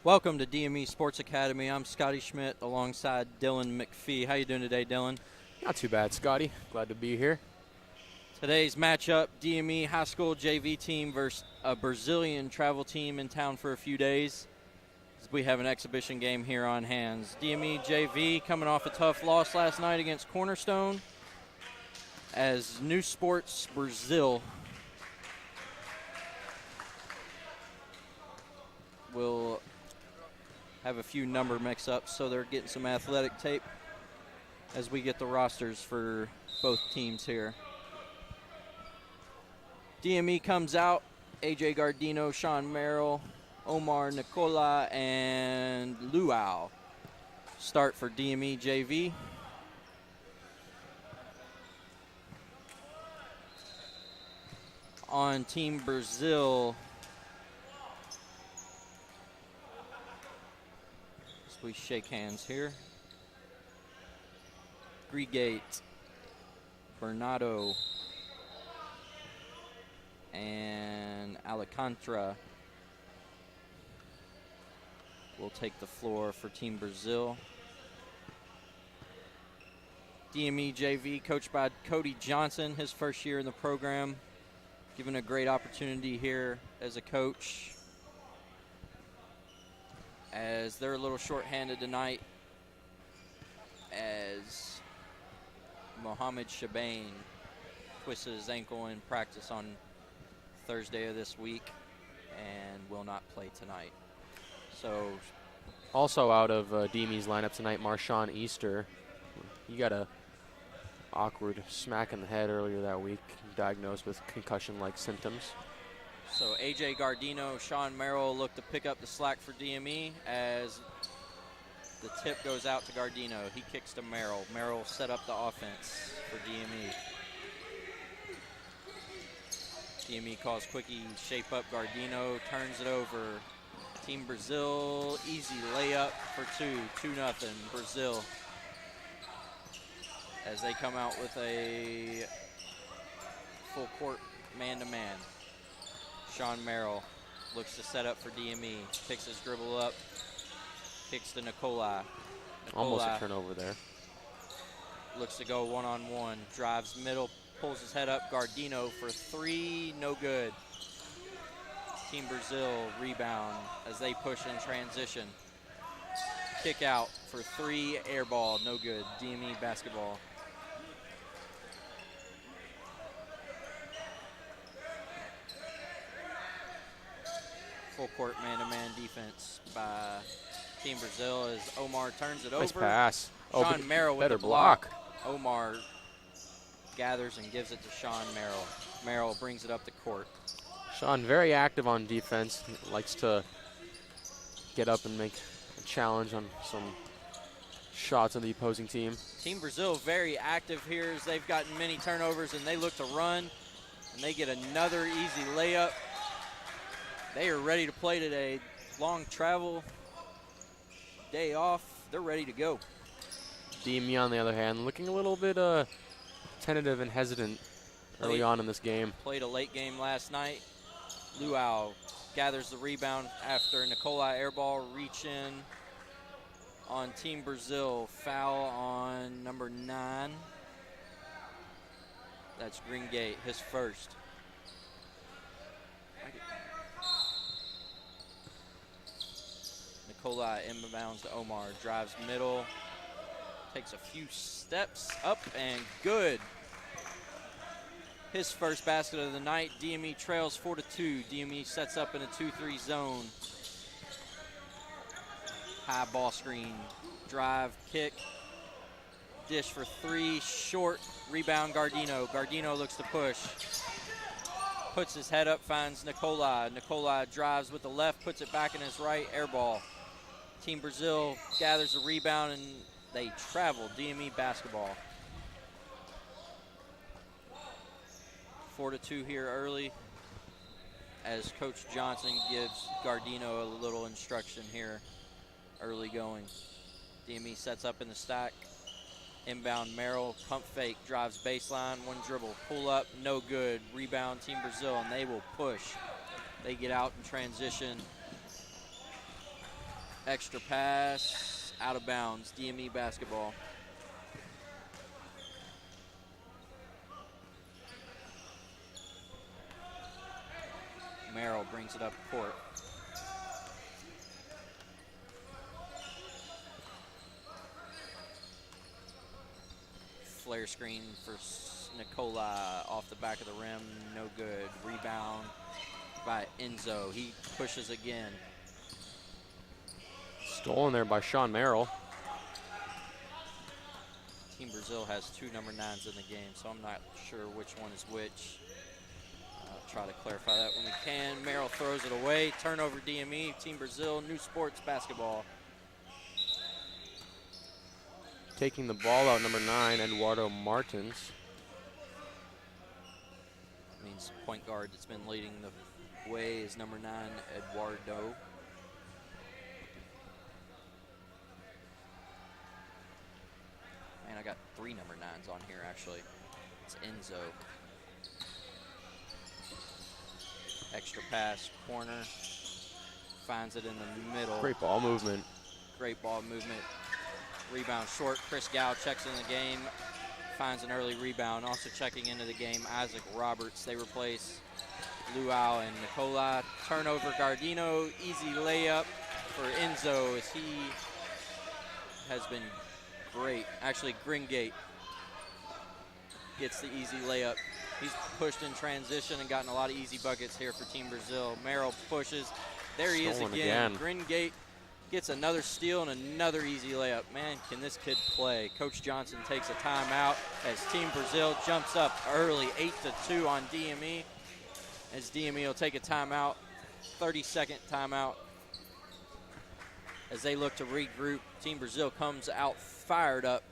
Welcome to DME Sports Academy. I'm Scotty Schmidt alongside Dylan McPhee. How you doing today, Dylan? Not too bad, Scotty. Glad to be here. Today's matchup, DME High School JV team versus a Brazilian travel team in town for a few days. We have an exhibition game here on hands. DME JV coming off a tough loss last night against Cornerstone, as New Sports Brazil will have a few number mix-ups, so they're getting some athletic tape as we get the rosters for both teams here. DME comes out, AJ Gardino, Sean Merrill, Omar Nicola, and Luau start for DME JV. On Team Brazil, we shake hands here. Gregate, Bernardo, and Alcantara will take the floor for Team Brazil. DME JV, coached by Cody Johnson, his first year in the program, given a great opportunity here as a coach, as they're a little short-handed tonight, as Mohamed Shabain twisted his ankle in practice on Thursday of this week and will not play tonight. So, also out of DME's lineup tonight, Marshawn Easter. He got a awkward smack in the head earlier that week, diagnosed with concussion-like symptoms. So AJ Gardino, Sean Merrill look to pick up the slack for DME as the tip goes out to Gardino. He kicks to Merrill. Merrill set up the offense for DME. DME calls quickie, shape up Gardino, turns it over. Team Brazil, easy layup for 2-0 Brazil, as they come out with a full court man-to-man. Sean Merrill looks to set up for DME, picks his dribble up, kicks to Nicola. Almost a turnover there. Looks to go one-on-one, drives middle, pulls his head up. Gardino for three, no good. Team Brazil rebound as they push in transition. Kick out for three, air ball, no good. DME basketball. Full court man-to-man defense by Team Brazil as Omar turns it Nice over. pass. Sean Merrill with better the block. block. Omar gathers and gives it to Sean Merrill. Merrill brings it up the court. Sean very active on defense. Likes to get up and make a challenge on some shots on the opposing team. Team Brazil very active here as they've gotten many turnovers and they look to run and they get another easy layup. They are ready to play today. Long travel, day off, they're ready to go. DME, on the other hand, looking a little bit tentative and hesitant early on in this game. Played a late game last night. Luau gathers the rebound after Nicola airball, reach in on Team Brazil. Foul on number 9. That's Greengate, his first. Nicola inbounds to Omar, drives middle, takes a few steps up and good. His first basket of the night. DME trails 4-2. DME sets up in a 2-3 zone. High ball screen, drive, kick, dish for 3, short, rebound Gardino. Gardino looks to push. Puts his head up, finds Nicola. Nicola drives with the left, puts it back in his right, air ball. Team Brazil gathers a rebound and they travel. DME basketball. 4-2 here early as Coach Johnson gives Gardino a little instruction here early going. DME sets up in the stack. Inbound Merrill, pump fake, drives baseline, one dribble, pull up, no good. Rebound Team Brazil, and they will push. They get out in transition. Extra pass, out of bounds, DME basketball. Merrill brings it up court. Flare screen for Nicola off the back of the rim, no good. Rebound by Enzo. He pushes again. Stolen there by Sean Merrill. Team Brazil has 2 number 9s in the game, so I'm not sure which one is which. I'll try to clarify that when we can. Merrill throws it away. Turnover DME. Team Brazil, New Sports Basketball. Taking the ball out, number 9, Eduardo Martins. Means point guard that's been leading the way is number 9, Eduardo. Man, I got 3 number 9s on here, actually. It's Enzo. Extra pass, corner. Finds it in the middle. Great ball movement. Great ball movement. Rebound short. Chris Gow checks in the game. Finds an early rebound. Also checking into the game, Isaac Roberts. They replace Luau and Nicola. Turnover, Gardino. Easy layup for Enzo as he has been great. Actually, Gringate gets the easy layup. He's pushed in transition and gotten a lot of easy buckets here for Team Brazil. Merrill pushes. There he is again. Gringate gets another steal and another easy layup. Man, can this kid play? Coach Johnson takes a timeout as Team Brazil jumps up early, 8-2 on DME. As DME will take a timeout, 30-second timeout. As they look to regroup, Team Brazil comes out fired up.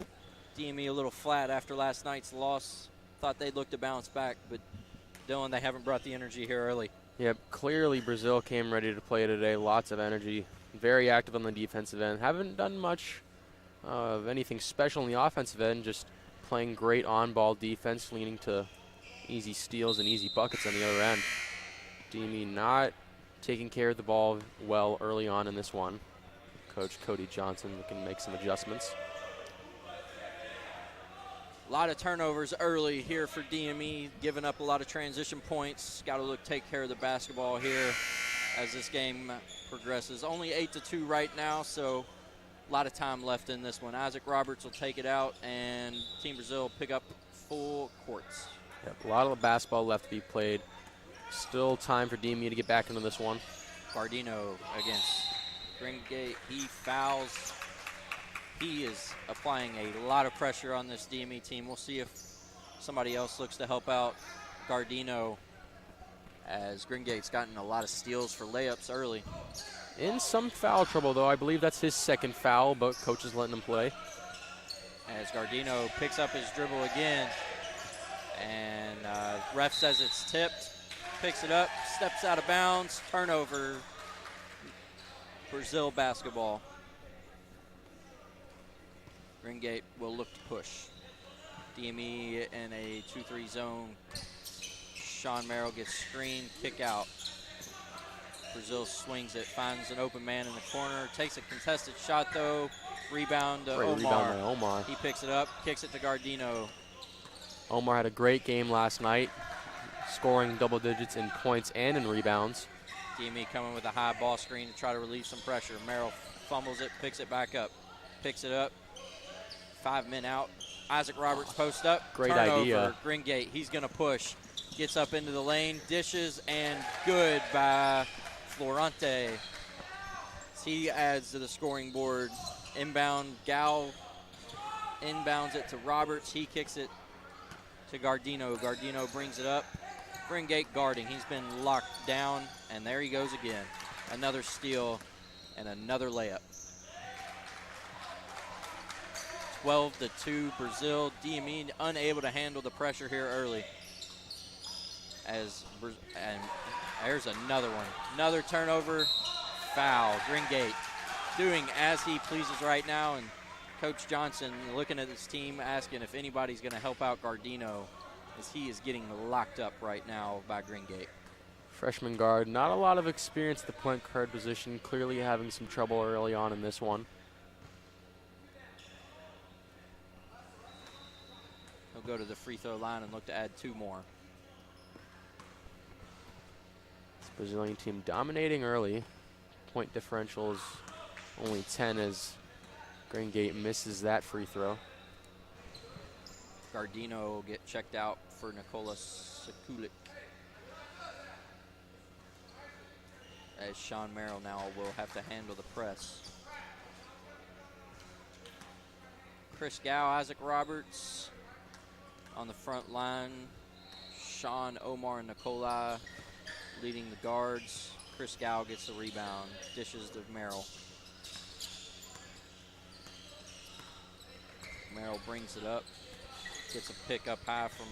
DME a little flat after last night's loss. Thought they'd look to bounce back, but Dylan, they haven't brought the energy here early. Yep, clearly Brazil came ready to play today. Lots of energy. Very active on the defensive end. Haven't done much of anything special in the offensive end, just playing great on-ball defense, leading to easy steals and easy buckets on the other end. DME not taking care of the ball well early on in this one. Coach Cody Johnson can make some adjustments. A lot of turnovers early here for DME, giving up a lot of transition points. Got to take care of the basketball here as this game progresses. Only 8-2 right now, so a lot of time left in this one. Isaac Roberts will take it out, and Team Brazil pick up full courts. Yep, a lot of basketball left to be played. Still time for DME to get back into this one. Gardino against Gringate. He fouls. He is applying a lot of pressure on this DME team. We'll see if somebody else looks to help out Gardino, as Gringate's gotten a lot of steals for layups early. In some foul trouble, though. I believe that's his second foul, but coach is letting him play. As Gardino picks up his dribble again, and ref says it's tipped. Picks it up, steps out of bounds, turnover, Brazil basketball. Gringate will look to push. DME in a 2-3 zone. Sean Merrill gets screened, kick out. Brazil swings it, finds an open man in the corner, takes a contested shot though. Rebound to Great Omar. rebound by Omar. He picks it up, kicks it to Gardino. Omar had a great game last night, scoring double digits in points and in rebounds. DME coming with a high ball screen to try to relieve some pressure. Merrill fumbles it, picks it back up. Picks it up. 5 men out. Isaac Roberts post up. Great Turnover. idea. Gringate, he's going to push. Gets up into the lane, dishes, and good by Florante. He adds to the scoring board. Inbound, Gow inbounds it to Roberts. He kicks it to Gardino. Gardino brings it up. Gringate guarding. He's been locked down, and there he goes again. Another steal and another layup. 12-2 Brazil. DME unable to handle the pressure here early. And there's another one. Another turnover. Foul. Gringate doing as he pleases right now, and Coach Johnson looking at his team, asking if anybody's going to help out Gardino, as he is getting locked up right now by Gringate. Freshman guard, not a lot of experience at the point guard position, clearly having some trouble early on in this one. He'll go to the free throw line and look to add 2 more. This Brazilian team dominating early. Point differential is only 10 as Green Gate misses that free throw. Gardino will get checked out for Nikola Sekulic. As Sean Merrill now will have to handle the press. Chris Gow, Isaac Roberts on the front line. Sean, Omar, and Nikolai leading the guards. Chris Gow gets the rebound, dishes to Merrill. Merrill brings it up, gets a pick up high from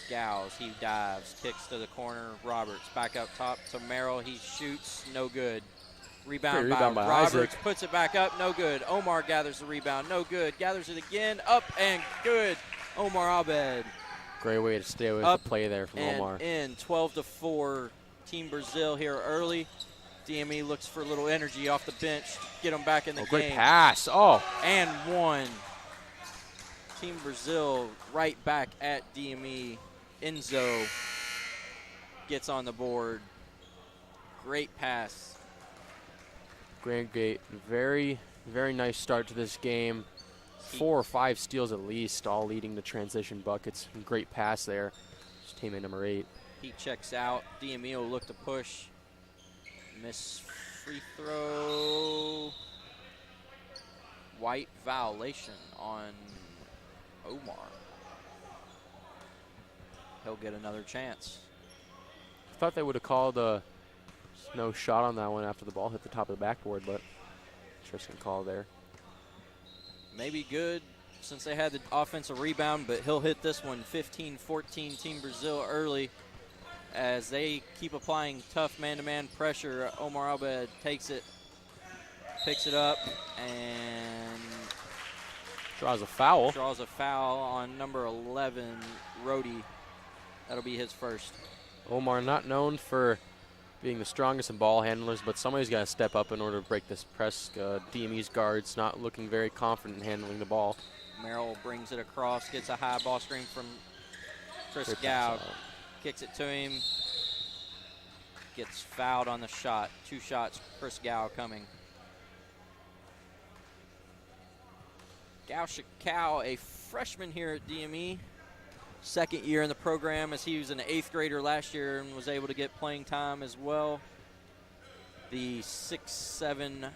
Gals. He dives, kicks to the corner. Roberts back up top to Merrill. He shoots, no good. Rebound by Roberts, Isaac. puts it back up, no good. Omar gathers the rebound, no good. Gathers it again, up and good. Omar Abed. Great way to stay with Up the play there from and Omar. in, 12-4, Team Brazil here early. DME looks for a little energy off the bench, get them back in the game. Great pass, And 1. Team Brazil right back at DME. Enzo gets on the board. Great pass. Grand Gate, very, very nice start to this game. 4 or 5 steals at least, all leading to transition buckets. Great pass there. It's teammate number 8. He checks out. DME will look to push. Miss free throw. White violation on Omar. He'll get another chance. I thought they would have called a no shot on that one after the ball hit the top of the backboard, but interesting call there. Maybe good since they had the offensive rebound, but he'll hit this one. 15-14 Team Brazil early as they keep applying tough man-to-man pressure. Omar Abed takes it, picks it up, and Draws a foul. draws a foul on number 11, Rhodey. That'll be his first. Omar not known for being the strongest in ball handlers, but somebody's got to step up in order to break this press. DME's guards not looking very confident in handling the ball. Merrill brings it across, gets a high ball screen from Chris Gow. Kicks it to him. Gets fouled on the shot. 2 shots, Chris Gow coming. Gao Shikao, a freshman here at DME. Second year in the program as he was an 8th grader last year and was able to get playing time as well. The 6'7"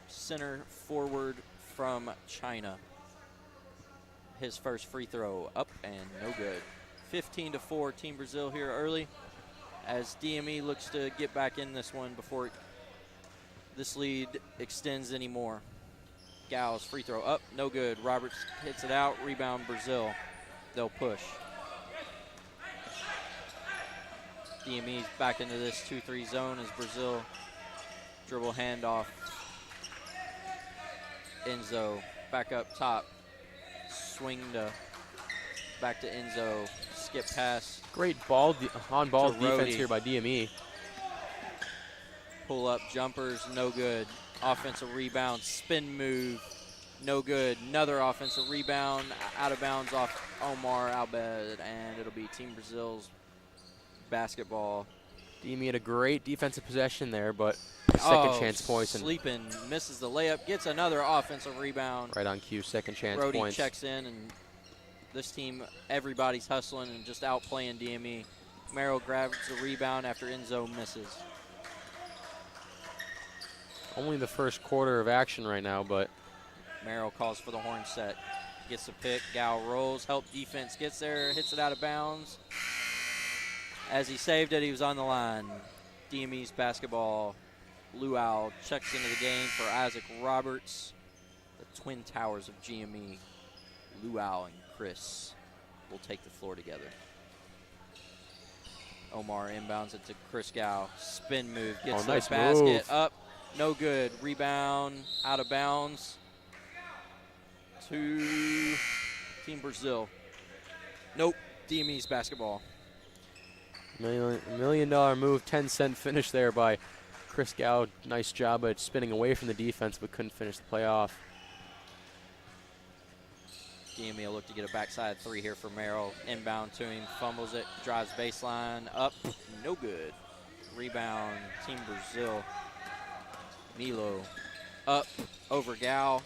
center forward from China. His first free throw up and no good. 15-4 Team Brazil here early as DME looks to get back in this one before this lead extends anymore. Gal's free throw up, no good. Roberts hits it out, rebound Brazil. They'll push. DME's back into this 2-3 zone as Brazil dribble handoff. Enzo back up top. Swing to back to Enzo. Skip pass. Great ball on-ball to defense Rhodey. here by DME. Pull up jumpers, no good. Offensive rebound, spin move, no good. Another offensive rebound, out of bounds off Omar Abed, and it'll be Team Brazil's basketball. DME had a great defensive possession there, but second chance points. And Sleeping, misses the layup, gets another offensive rebound. right on cue, second chance Rhodey points. checks in, and this team, everybody's hustling and just outplaying DME. Merrill grabs the rebound after Enzo misses. Only the first quarter of action right now, but Merrill calls for the horn set. Gets the pick, Gow rolls, help defense gets there, hits it out of bounds. As he saved it, he was on the line. DME's basketball. Luau checks into the game for Isaac Roberts. The twin towers of GME. Luau and Chris will take the floor together. Omar inbounds it to Chris Gow. Spin move, gets nice the basket move. up. No good. Rebound, out of bounds. To Team Brazil. Nope, DME's basketball. Million dollar move, 10-cent finish there by Chris Gow. Nice job at spinning away from the defense, but couldn't finish the play off. DME will look to get a backside three here for Merrill. Inbound to him, fumbles it, drives baseline, up, no good. Rebound, Team Brazil. Milo, up, over Gal,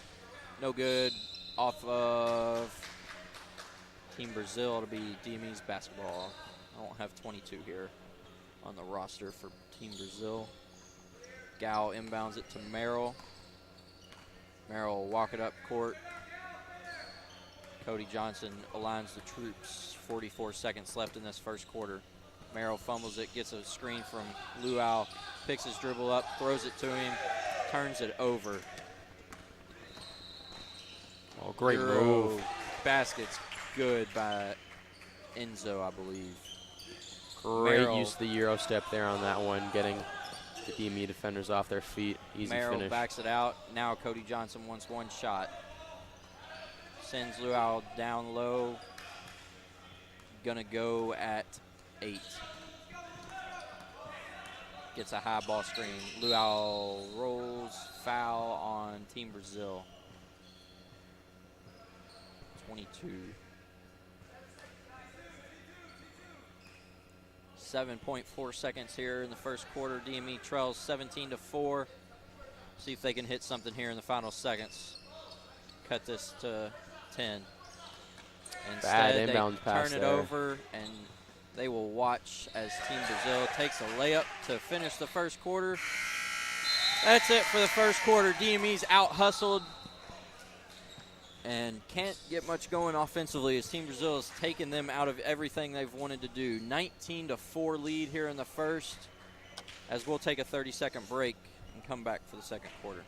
no good. Off of Team Brazil to be DME's basketball. I don't have 22 here on the roster for Team Brazil. Gal inbounds it to Merrill. Merrill will walk it up court. Cody Johnson aligns the troops. 44 seconds left in this first quarter. Merrill fumbles it, gets a screen from Luau, picks his dribble up, throws it to him, turns it over. Oh, great move. Basket's good by Enzo, I believe. Great Merrill, use of the Euro step there on that one, getting the DME defenders off their feet. Easy Merrill finish. backs it out. Now Cody Johnson wants one shot. Sends Luau down low. Gonna go at 8. Gets a high ball screen. Luau rolls, foul on Team Brazil. 22. 7.4 seconds here in the first quarter. DME trails 17-4. See if they can hit something here in the final seconds. Cut this to 10. Bad Instead, inbound they pass turn it there. over, and they will watch as Team Brazil takes a layup to finish the first quarter. That's it for the first quarter. DME's out-hustled and can't get much going offensively as Team Brazil has taken them out of everything they've wanted to do. 19-4 lead here in the first, as we'll take a 30-second break and come back for the second quarter.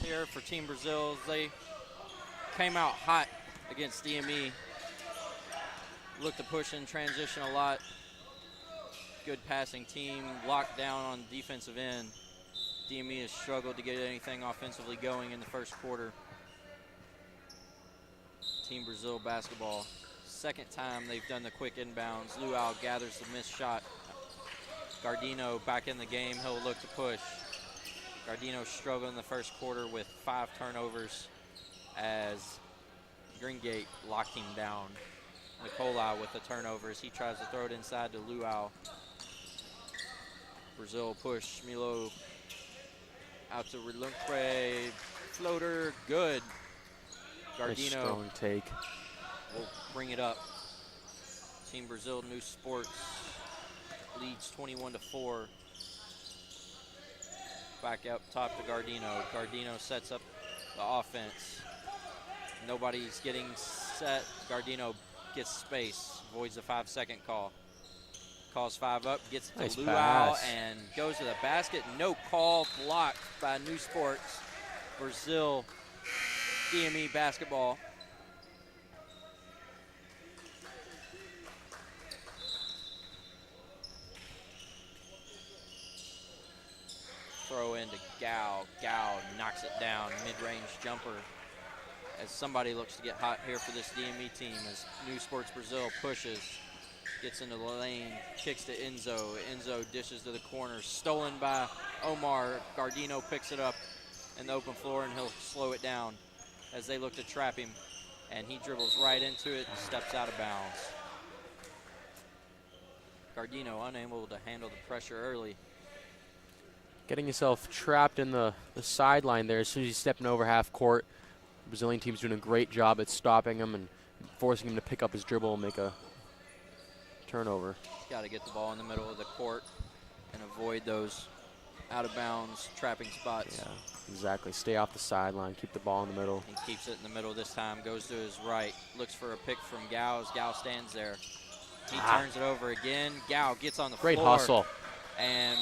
Here for Team Brazil, they came out hot against DME. Looked to push in transition a lot. Good passing team, locked down on defensive end. DME has struggled to get anything offensively going in the first quarter. Team Brazil basketball. Second time they've done the quick inbounds. Luau gathers the missed shot. Gardino back in the game, he'll look to push. Gardino struggled in the first quarter with 5 turnovers as Greengate locked him down. Nicola with the turnovers. He tries to throw it inside to Luau. Brazil push. Milo out to Reluncre. Floater, good. Nice Gardino strong take. will bring it up. Team Brazil New Sports leads 21-4. Back up top to Gardino. Gardino sets up the offense. Nobody's getting set. Gardino gets space, avoids the 5-second call. Calls 5 up, gets it Nice to Luau pass. and goes to the basket. No call, blocked by New Sports. Brazil DME basketball. Throw into Gao. Gao knocks it down. Mid-range jumper. As somebody looks to get hot here for this DME team as New Sports Brazil pushes. Gets into the lane. Kicks to Enzo. Enzo dishes to the corner. Stolen by Omar. Gardino picks it up in the open floor and he'll slow it down as they look to trap him. and he dribbles right into it, steps out of bounds. Gardino unable to handle the pressure early. Getting yourself trapped in the sideline there as soon as he's stepping over half court. The Brazilian team's doing a great job at stopping him and forcing him to pick up his dribble and make a turnover. Got to get the ball in the middle of the court and avoid those out of bounds trapping spots. Yeah, exactly. Stay off the sideline, keep the ball in the middle. He keeps it in the middle this time, goes to his right, looks for a pick from Gao as Gao stands there. He turns it over again. Gao gets on the floor. Great hustle. And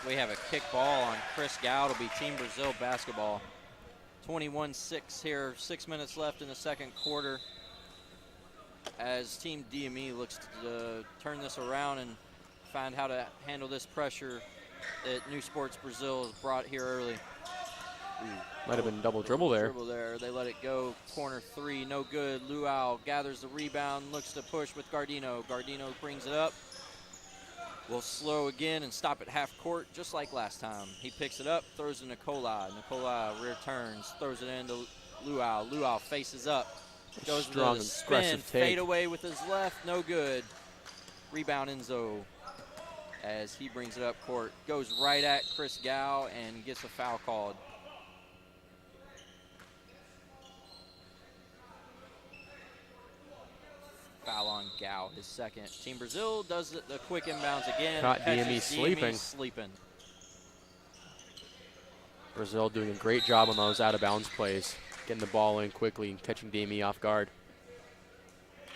we have a kick ball on Chris Gao. It'll be Team Brazil basketball. 21-6 here, 6 minutes left in the second quarter as Team DME looks to turn this around and find how to handle this pressure that New Sports Brazil has brought here early. Might have been double dribble there. They let it go. Corner three, no good. Luau gathers the rebound, looks to push with Gardino. Gardino brings it up. Will slow again and stop at half court, just like last time. He picks it up, throws it to Nikolai. Nikolai rear turns, throws it into Luau. Luau faces up. Goes Strong, to the spin, aggressive take. fade away with his left, no good. Rebound Enzo as he brings it up court. Goes right at Chris Gao and gets a foul called. Foul on Gao, his second. Team Brazil does the quick inbounds again. Caught DME catches sleeping. sleeping. Brazil doing a great job on those out of bounds plays, getting the ball in quickly and catching DME off guard.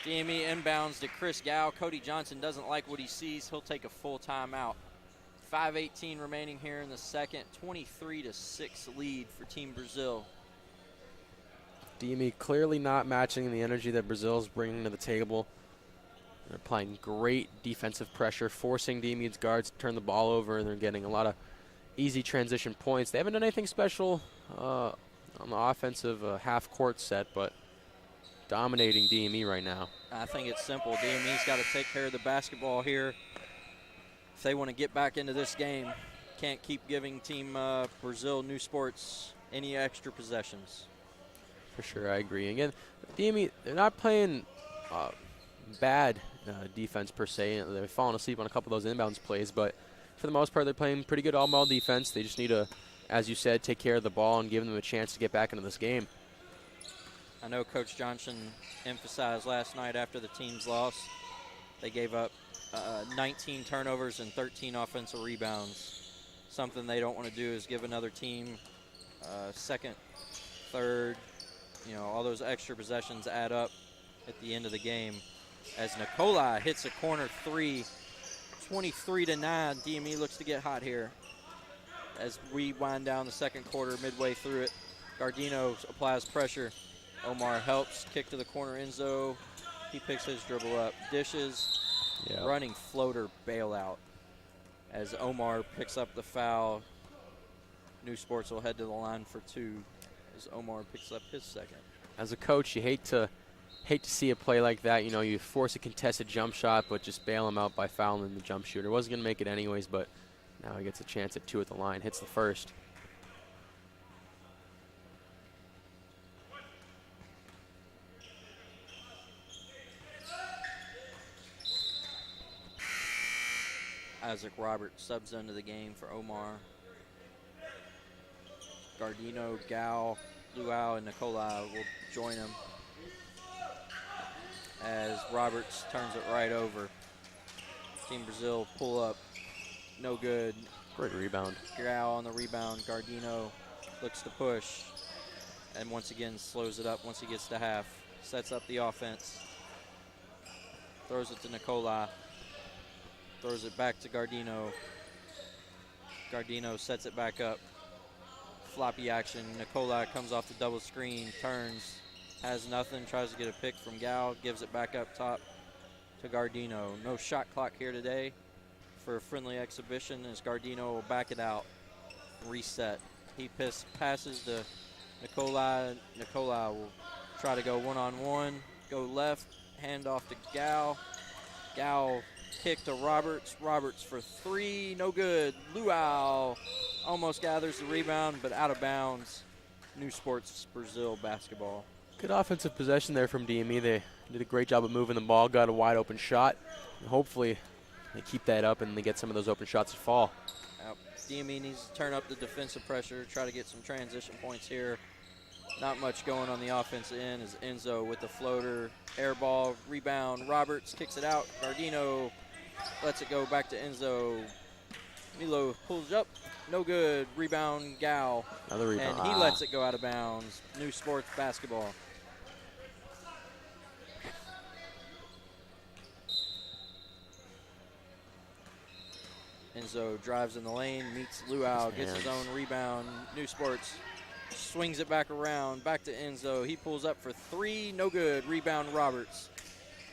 DME inbounds to Chris Gao. Cody Johnson doesn't like what he sees. He'll take a full timeout. 5:18 remaining here in the second. 23-6 lead for Team Brazil. DME clearly not matching the energy that Brazil's bringing to the table. They're applying great defensive pressure, forcing DME's guards to turn the ball over, and they're getting a lot of easy transition points. They haven't done anything special on the offensive half-court set, but dominating DME right now. I think it's simple. DME's got to take care of the basketball here if they want to get back into this game. Can't keep giving Team Brazil New Sports any extra possessions. For sure, I agree. Again, DME, they're not playing bad defense per se. They're falling asleep on a couple of those inbounds plays, but for the most part, they're playing pretty good all-ball defense. They just need to, as you said, take care of the ball and give them a chance to get back into this game. I know Coach Johnson emphasized last night after the team's loss, they gave up 19 turnovers and 13 offensive rebounds. Something they don't want to do is give another team second, third, all those extra possessions add up at the end of the game. As Nikolai hits a corner three, 23-9, DME looks to get hot here. As we wind down the second quarter, midway through it, Gardino applies pressure. Omar helps, kick to the corner, Enzo. He picks his dribble up, dishes, running floater bailout. As Omar picks up the foul, New Sports will head to the line for two as Omar picks up his second. As a coach, you hate to see a play like that. You force a contested jump shot, but just bail him out by fouling the jump shooter. Wasn't going to make it anyways, but now he gets a chance at two at the line. Hits the first. Isaac Roberts subs into the game for Omar. Gardino, Gao, Luau, and Nikolai will join him as Roberts turns it right over. Team Brazil pull up, no good. Great rebound. Gao on the rebound. Gardino looks to push and once again slows it up once he gets to half. Sets up the offense. Throws it to Nikolai. Throws it back to Gardino. Gardino sets it back up. Floppy action. Nikolai comes off the double screen, turns, has nothing, tries to get a pick from Gao, gives it back up top to Gardino. No shot clock here today for a friendly exhibition as Gardino will back it out, reset. He passes to Nikolai. Nikolai will try to go one-on-one, go left, hand off to Gao. Gao kick to Roberts. Roberts for three, no good. Luau almost gathers the rebound, but out of bounds. New Sports Brazil basketball. Good offensive possession there from DME. They did a great job of moving the ball, got a wide open shot. And hopefully they keep that up and they get some of those open shots to fall. DME needs to turn up the defensive pressure, try to get some transition points here. Not much going on the offensive end as Enzo with the floater, air ball, rebound. Roberts kicks it out. Gardino lets it go back to Enzo. Milo pulls up, no good. Rebound, Gal. Another rebound. And he lets it go out of bounds. New Sports basketball. Enzo drives in the lane, meets Luau, gets his own rebound. New Sports swings it back around, back to Enzo. He pulls up for three, no good. Rebound, Roberts.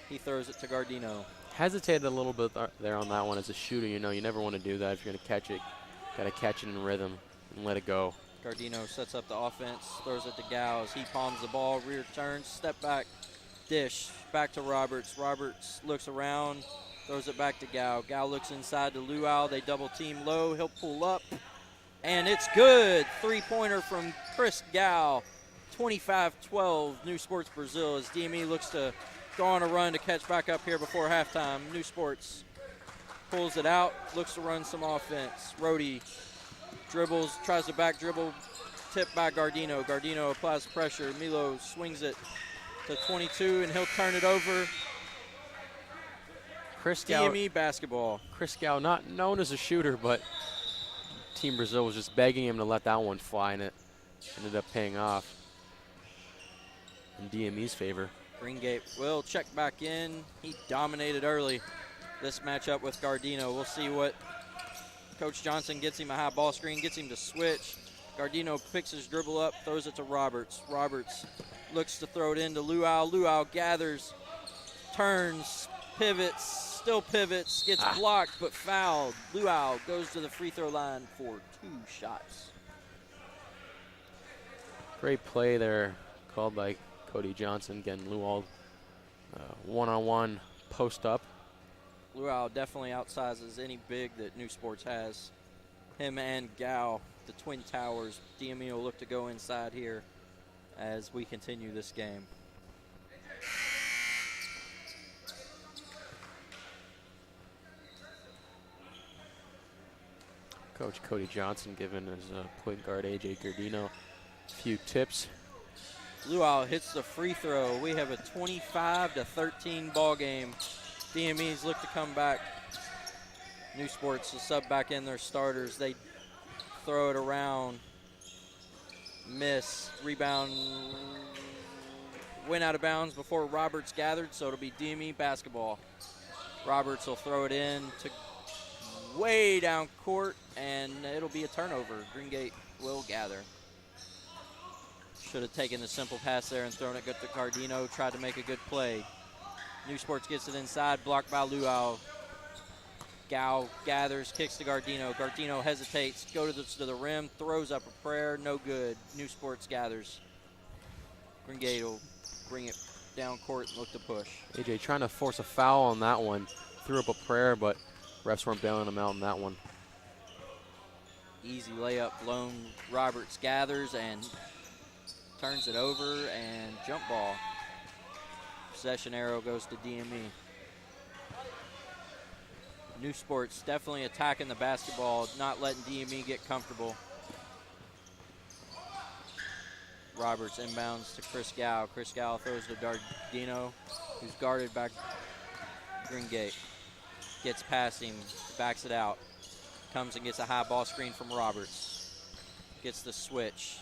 He throws it to Gardino. Hesitated a little bit there on that one as a shooter. You know, you never want to do that if you're going to catch it. Got to catch it in rhythm and let it go. Gardino sets up the offense, throws it to Gao as he palms the ball, rear turns, step back, dish, back to Roberts. Roberts looks around, throws it back to Gao. Gao looks inside to Luau. They double team low. He'll pull up, and it's good. Three-pointer from Chris Gao. 25-12, New Sports Brazil, as DME looks to go on a run to catch back up here before halftime. New Sports pulls it out, looks to run some offense. Rhodey dribbles, tries to back dribble, tipped by Gardino. Gardino applies pressure. Milo swings it to 22, and he'll turn it over. Chris Gao, DME basketball. Chris Gao, not known as a shooter, but Team Brazil was just begging him to let that one fly, and it ended up paying off in DME's favor. Greengate will check back in. He dominated early this matchup with Gardino. We'll see what Coach Johnson gets him. A high ball screen, gets him to switch. Gardino picks his dribble up, throws it to Roberts. Roberts looks to throw it into Luau. Luau gathers, turns, pivots, still pivots, gets blocked but fouled. Luau goes to the free throw line for 2 shots. Great play there called by Cody Johnson, getting Luau one-on-one post up. Luau definitely outsizes any big that New Sports has. Him and Gao, the twin towers. DME will look to go inside here as we continue this game. Coach Cody Johnson giving his point guard AJ Gardino a few tips. Luau hits the free throw. We have a 25-13 ball game. DME's look to come back. New Sports to sub back in their starters. They throw it around. Miss. Rebound. Went out of bounds before Roberts gathered, so it'll be DME basketball. Roberts will throw it in to way down court, and it'll be a turnover. Greengate will gather. Should have taken the simple pass there and thrown it good to Gardino. Tried to make a good play. New Sports gets it inside, blocked by Luau. Gao gathers, kicks to Gardino. Gardino hesitates, goes to the rim, throws up a prayer, no good. New Sports gathers. Greengate will bring it down court and look to push. AJ trying to force a foul on that one. Threw up a prayer, but refs weren't bailing him out on that one. Easy layup, lone Roberts gathers and turns it over, and jump ball. Possession arrow goes to DME. New Sports definitely attacking the basketball, not letting DME get comfortable. Roberts inbounds to Chris Gao. Chris Gao throws to Gardino, who's guarded by Greengate. Gets past him, backs it out. Comes and gets a high ball screen from Roberts. Gets the switch.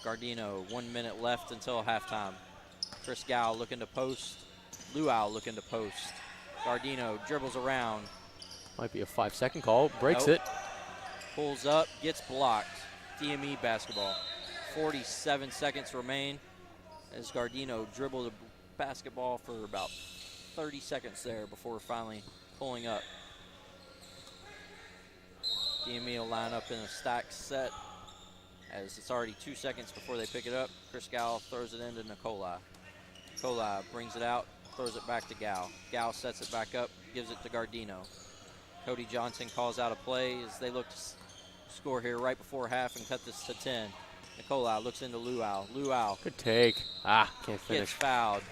Gardino, 1 minute left until halftime. Chris Gao looking to post. Luau looking to post. Gardino dribbles around. Might be a 5-second call. Breaks Nope. it. Pulls up, gets blocked. DME basketball. 47 seconds remain as Gardino dribbled the basketball for about 30 seconds there before finally pulling up. DME will line up in a stacked set as it's already 2 seconds before they pick it up. Chris Gao throws it into Nikolai. Nikolai brings it out, throws it back to Gao. Gao sets it back up, gives it to Gardino. Cody Johnson calls out a play as they look to score here right before half and cut this to 10. Nikolai looks into Luau. Luau Good take. Can't gets finish. fouled.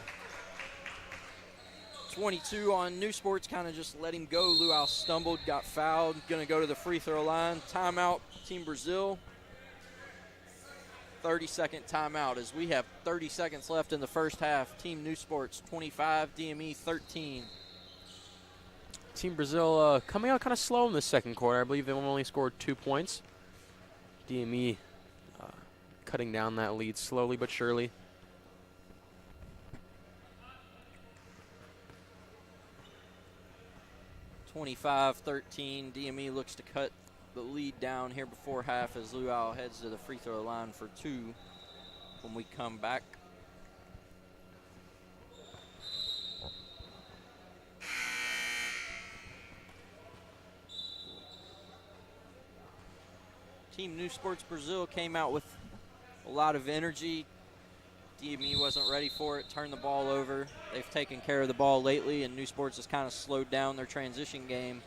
22 on New Sports, kind of just let him go. Luau stumbled, got fouled, going to go to the free throw line. Timeout, Team Brazil. 30-second timeout as we have 30 seconds left in the first half. Team New Sports 25, DME 13. Team Brazil coming out kind of slow in the second quarter. I believe they only scored 2 points. DME cutting down that lead slowly but surely. (25-13). DME looks to cut the lead down here before half as Luau heads to the free throw line for 2 when we come back. Team New Sports Brazil came out with a lot of energy. DME wasn't ready for it, turned the ball over. They've taken care of the ball lately, and New Sports has kind of slowed down their transition game.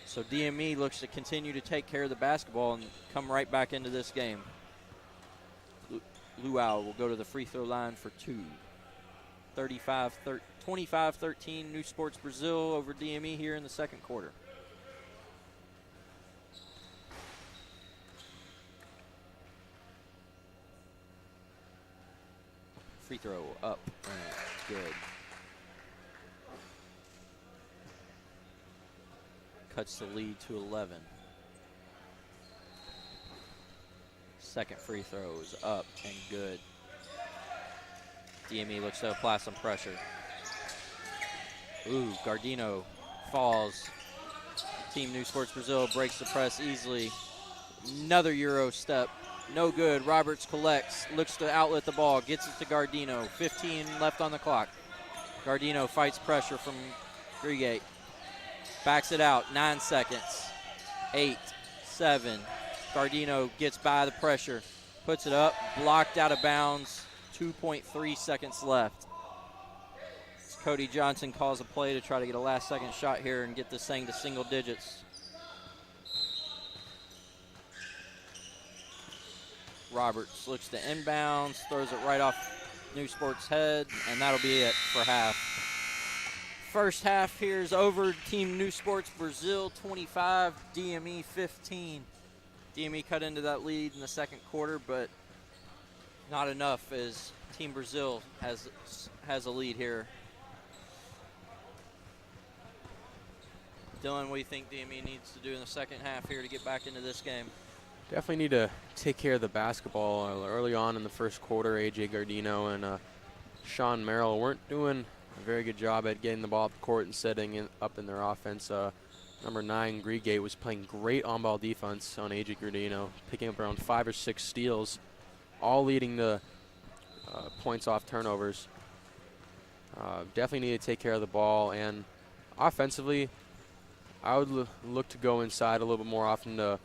So DME looks to continue to take care of the basketball and come right back into this game. Luau will go to the free throw line for 2. 25-13, New Sports Brazil over DME here in the second quarter. Free throw up and good. Cuts the lead to 11. Second free throw is up and good. DME looks to apply some pressure. Ooh, Gardino falls. Team New Sports Brazil breaks the press easily. Another Euro step. No good. Roberts collects, looks to outlet the ball, gets it to Gardino. 15 left on the clock. Gardino fights pressure from Grigate. Backs it out. 9 seconds. 8, 7. Gardino gets by the pressure. Puts it up. Blocked out of bounds. 2.3 seconds left. Cody Johnson calls a play to try to get a last-second shot here and get this thing to single digits. Roberts looks to inbounds, throws it right off New Sports' head, and that'll be it for half. First half here is over. Team New Sports Brazil 25, DME 15. DME cut into that lead in the second quarter, but not enough as Team Brazil has a lead here. Dylan, what do you think DME needs to do in the second half here to get back into this game? Definitely need to take care of the basketball. Early on in the first quarter, A.J. Gardino and Sean Merrill weren't doing a very good job at getting the ball up the court and setting it up in their offense. Number 9, Grigate, was playing great on-ball defense on A.J. Gardino, picking up around 5 or 6 steals, all leading to points off turnovers. Definitely need to take care of the ball, and offensively, I would look to go inside a little bit more often to,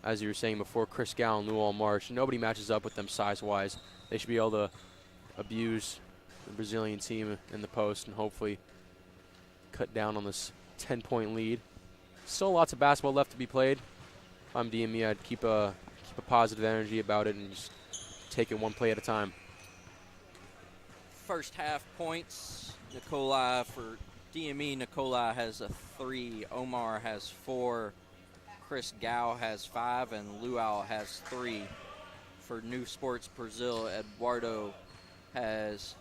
as you were saying before, Chris Gow and Luol Marsh. Nobody matches up with them size-wise. They should be able to abuse the Brazilian team in the post and hopefully cut down on this 10-point lead. Still lots of basketball left to be played. If I'm DME, I'd keep a positive energy about it and just take it one play at a time. First half points, Nikolai for DME. Nikolai has a 3, Omar has 4, Chris Gow has 5, and Luau has 3. For New Sports Brazil, Eduardo has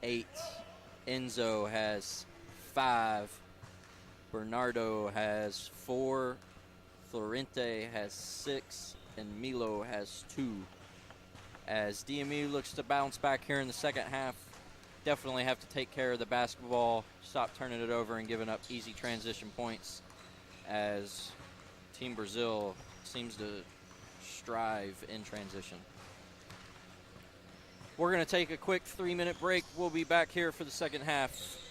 8, Enzo has 5, Bernardo has 4, Florente has 6, and Milo has 2. As DME looks to bounce back here in the second half, definitely have to take care of the basketball, stop turning it over and giving up easy transition points, as Team Brazil seems to strive in transition. We're going to take a quick 3-minute break. We'll be back here for the second half.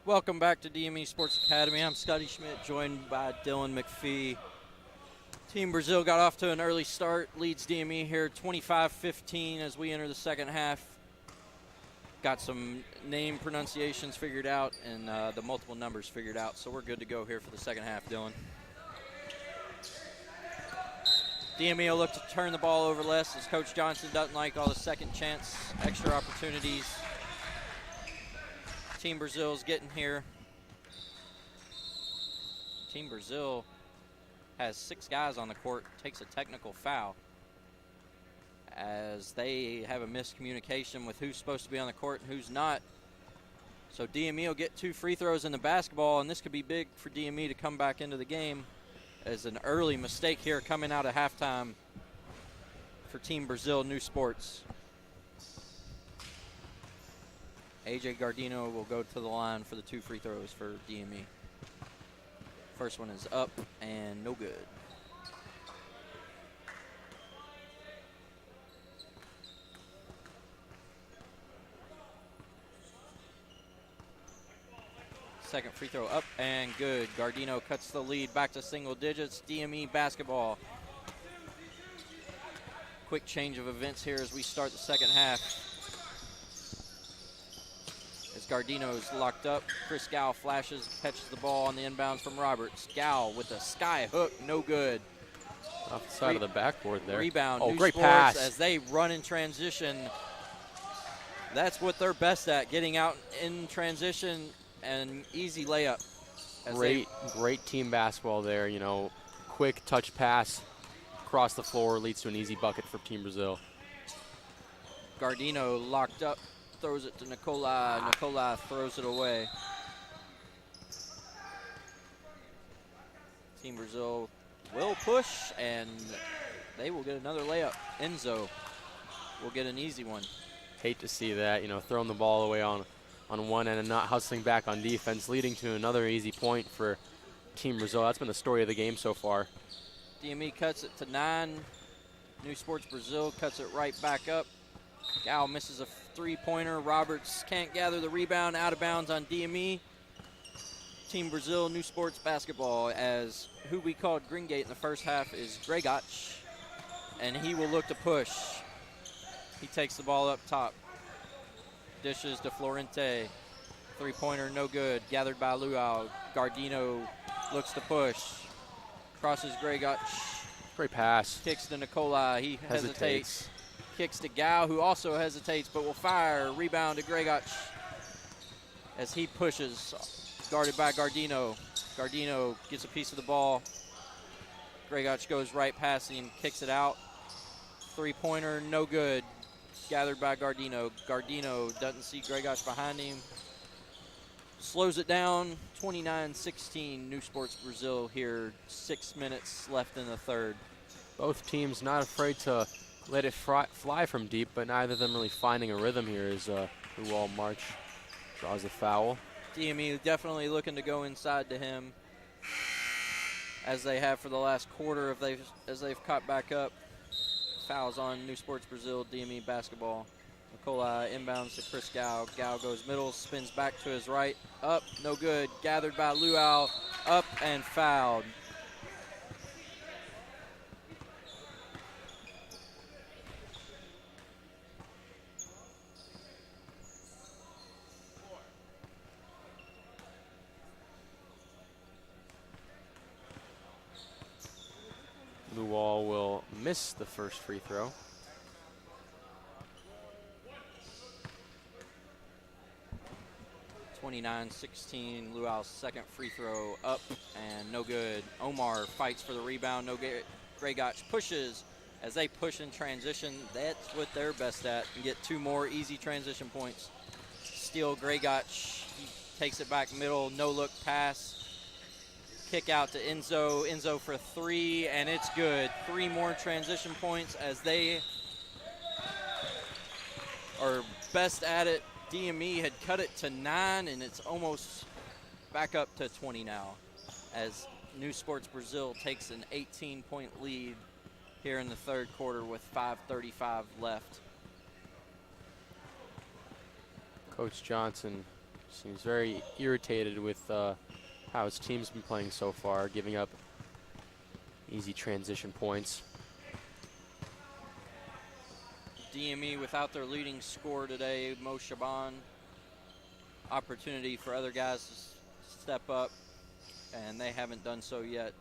Welcome back to DME Sports Academy. I'm Scotty Schmidt, joined by Dylan McPhee. Team Brazil got off to an early start, leads DME here 25-15 as we enter the second half. Got some name pronunciations figured out and the multiple numbers figured out, so we're good to go here for the second half, Dylan. DME will look to turn the ball over less as Coach Johnson doesn't like all the second chance, extra opportunities. Team Brazil's getting here. Team Brazil has 6 guys on the court, takes a technical foul as they have a miscommunication with who's supposed to be on the court and who's not. So DME will get 2 free throws in the basketball, and this could be big for DME to come back into the game as an early mistake here coming out of halftime for Team Brazil New Sports. AJ Gardino will go to the line for the 2 free throws for DME. First one is up and no good. Second free throw up and good. Gardino cuts the lead back to single digits. DME basketball. Quick change of events here as we start the second half. As Gardino's locked up, Chris Gow flashes, catches the ball on the inbounds from Roberts. Gow with a sky hook, no good. Off the side of the backboard there. Rebound, oh, New great Sports pass. as they run in transition. That's what they're best at, getting out in transition and easy layup. Great team basketball there. You know, quick touch pass across the floor leads to an easy bucket for Team Brazil. Gardino locked up, throws it to Nicola. Nicola throws it away. Team Brazil will push, and they will get another layup. Enzo will get an easy one. Hate to see that, you know, throwing the ball away on one end and not hustling back on defense, leading to another easy point for Team Brazil. That's been the story of the game so far. DME cuts it to 9. New Sports Brazil cuts it right back up. Gow misses a 3-pointer. Roberts can't gather the rebound, out of bounds on DME. Team Brazil, New Sports basketball, as who we called Greengate in the first half is Gregach, and he will look to push. He takes the ball up top. Dishes to Florente. 3-pointer, no good. Gathered by Luau. Gardino looks to push. Crosses Gregach. Great pass. Kicks to Nicola. He hesitates. Kicks to Gow, who also hesitates but will fire. Rebound to Gregach as he pushes. Guarded by Gardino. Gardino gets a piece of the ball. Gregach goes right past him, kicks it out. 3-pointer, no good. Gathered by Gardino. Gardino doesn't see Gregach behind him. Slows it down, 29-16, New Sports Brazil here. 6 minutes left in the third. Both teams not afraid to let it fly from deep, but neither of them really finding a rhythm here as Luau March draws the foul. DME definitely looking to go inside to him, as they have for the last quarter as they've caught back up. Fouls on New Sports Brazil, DME basketball. Nicola inbounds to Chris Gow. Gow goes middle, spins back to his right. Up, no good. Gathered by Luau. Up and fouled. Luau will miss the first free throw. (29-16), Luau's second free throw up and no good. Omar fights for the rebound. No good. Gregach pushes as they push in transition. That's what they're best at. And get 2 more easy transition points. Steal Gregach. He takes it back middle. No look pass. Kick out to Enzo. Enzo for 3, and it's good. 3 more transition points as they are best at it. DME had cut it to 9, and it's almost back up to 20 now as New Sports Brazil takes an 18-point lead here in the third quarter with 5:35 left. Coach Johnson Seems very irritated with how his team's been playing so far, giving up easy transition points. DME without their leading scorer today, Mo Shaban. Opportunity for other guys to step up, and they haven't done so yet.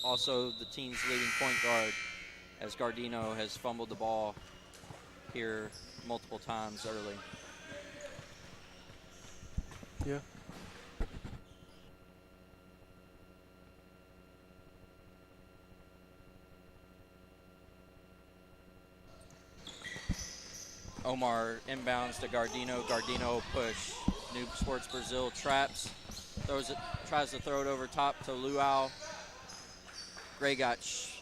Also, the team's leading point guard, as Gardino has fumbled the ball here multiple times early. Yeah. Omar inbounds to Gardino. Gardino push. New Sports Brazil traps. Throws it, tries to throw it over top to Luau. Gregach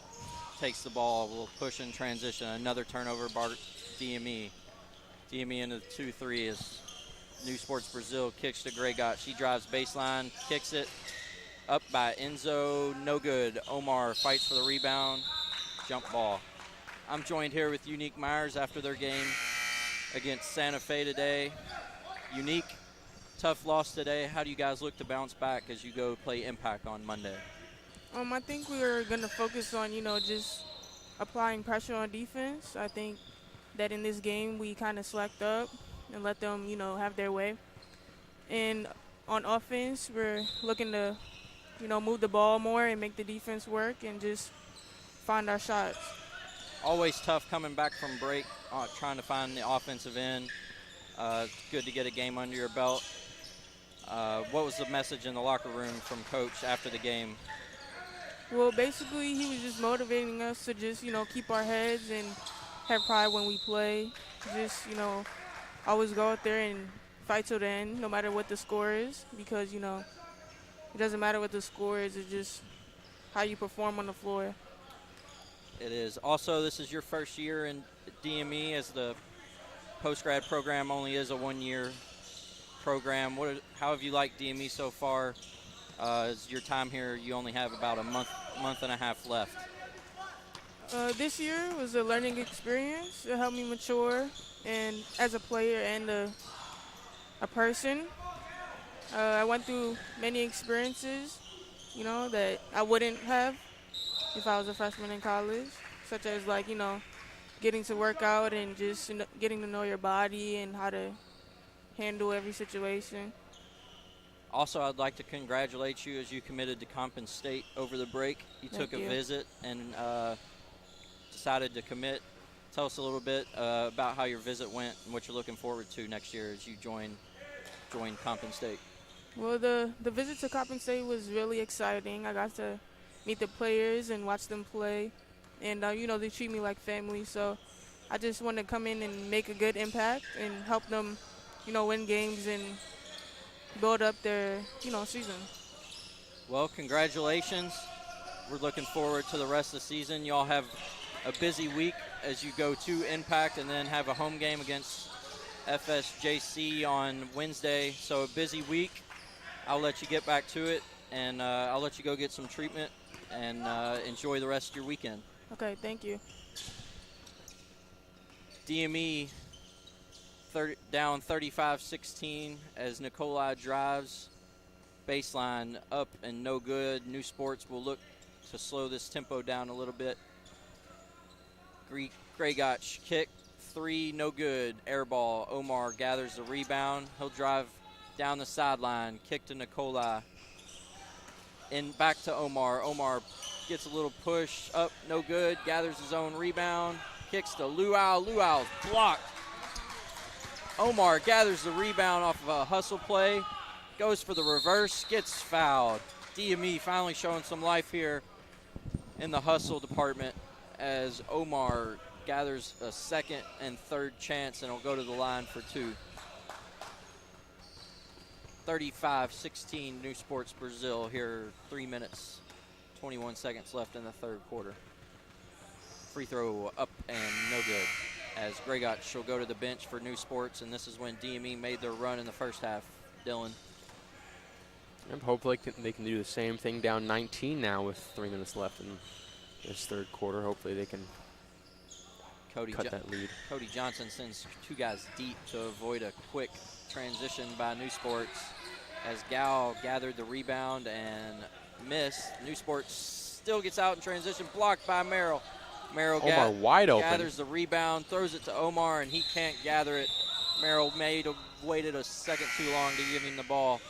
takes the ball. Will push in transition. Another turnover. DME. DME into the 2-3 as New Sports Brazil kicks to Gregach. He drives baseline, kicks it. Up by Enzo. No good. Omar fights for the rebound. Jump ball. I'm joined here with Unique Myers after their game against Santa Fe today. Unique, tough loss today. How do you guys look to bounce back as you go play Impact on Monday? I think we're going to focus on, just applying pressure on defense. I think that in this game we kind of slacked up and let them, have their way. And on offense, we're looking to, move the ball more and make the defense work and just find our shots. Always tough coming back from break, trying to find the offensive end. It's good to get a game under your belt. What was the message in the locker room from Coach after the game? Well, basically, he was just motivating us to just, keep our heads and have pride when we play. Just, always go out there and fight till the end, no matter what the score is, because, it doesn't matter what the score is. It's just how you perform on the floor. It is. Also, this is your first year in DME, as the post-grad program only is a one-year program. How have you liked DME so far? As your time here, you only have about a month and a half left. This year was a learning experience. It helped me mature and as a player and a person. I went through many experiences, that I wouldn't have if I was a freshman in college, such as getting to work out and just getting to know your body and how to handle every situation. Also, I'd like to congratulate you as you committed to Compton State over the break. You took a visit and decided to commit. Tell us a little bit about how your visit went and what you're looking forward to next year as you join Compton State. Well, the visit to Compton State was really exciting. I got to meet the players and watch them play. And, they treat me like family. So I just want to come in and make a good impact and help them, win games and build up their, season. Well, congratulations. We're looking forward to the rest of the season. You all have a busy week as you go to Impact and then have a home game against FSJC on Wednesday. So a busy week. I'll let you get back to it, and I'll let you go get some treatment and enjoy the rest of your weekend. Okay, thank you. DME down 35-16 as Nikolai drives. Baseline up and no good. New Sports will look to slow this tempo down a little bit. Gregach kick, 3, no good. Air ball. Omar gathers the rebound. He'll drive down the sideline. Kick to Nikolai. And back to Omar. Omar gets a little push up, no good. Gathers his own rebound. Kicks to Luau. Luau's blocked. Omar gathers the rebound off of a hustle play. Goes for the reverse, gets fouled. DME finally showing some life here in the hustle department as Omar gathers a second and third chance and will go to the line for 2. 35-16 New Sports Brazil here, 3 minutes, 21 seconds left in the third quarter. Free throw up and no good as Gregach will go to the bench for New Sports, and this is when DME made their run in the first half. Dylan. And hopefully they can do the same thing down 19 now with 3 minutes left in this third quarter. Hopefully they can cut that lead. Cody Johnson sends 2 guys deep to avoid a quick transition by New Sports as Gal gathered the rebound and missed. New Sports still gets out in transition, blocked by Merrill. Merrill Omar wide open. gathers the rebound, throws it to Omar, and he can't gather it. Merrill waited a second too long to give him the ball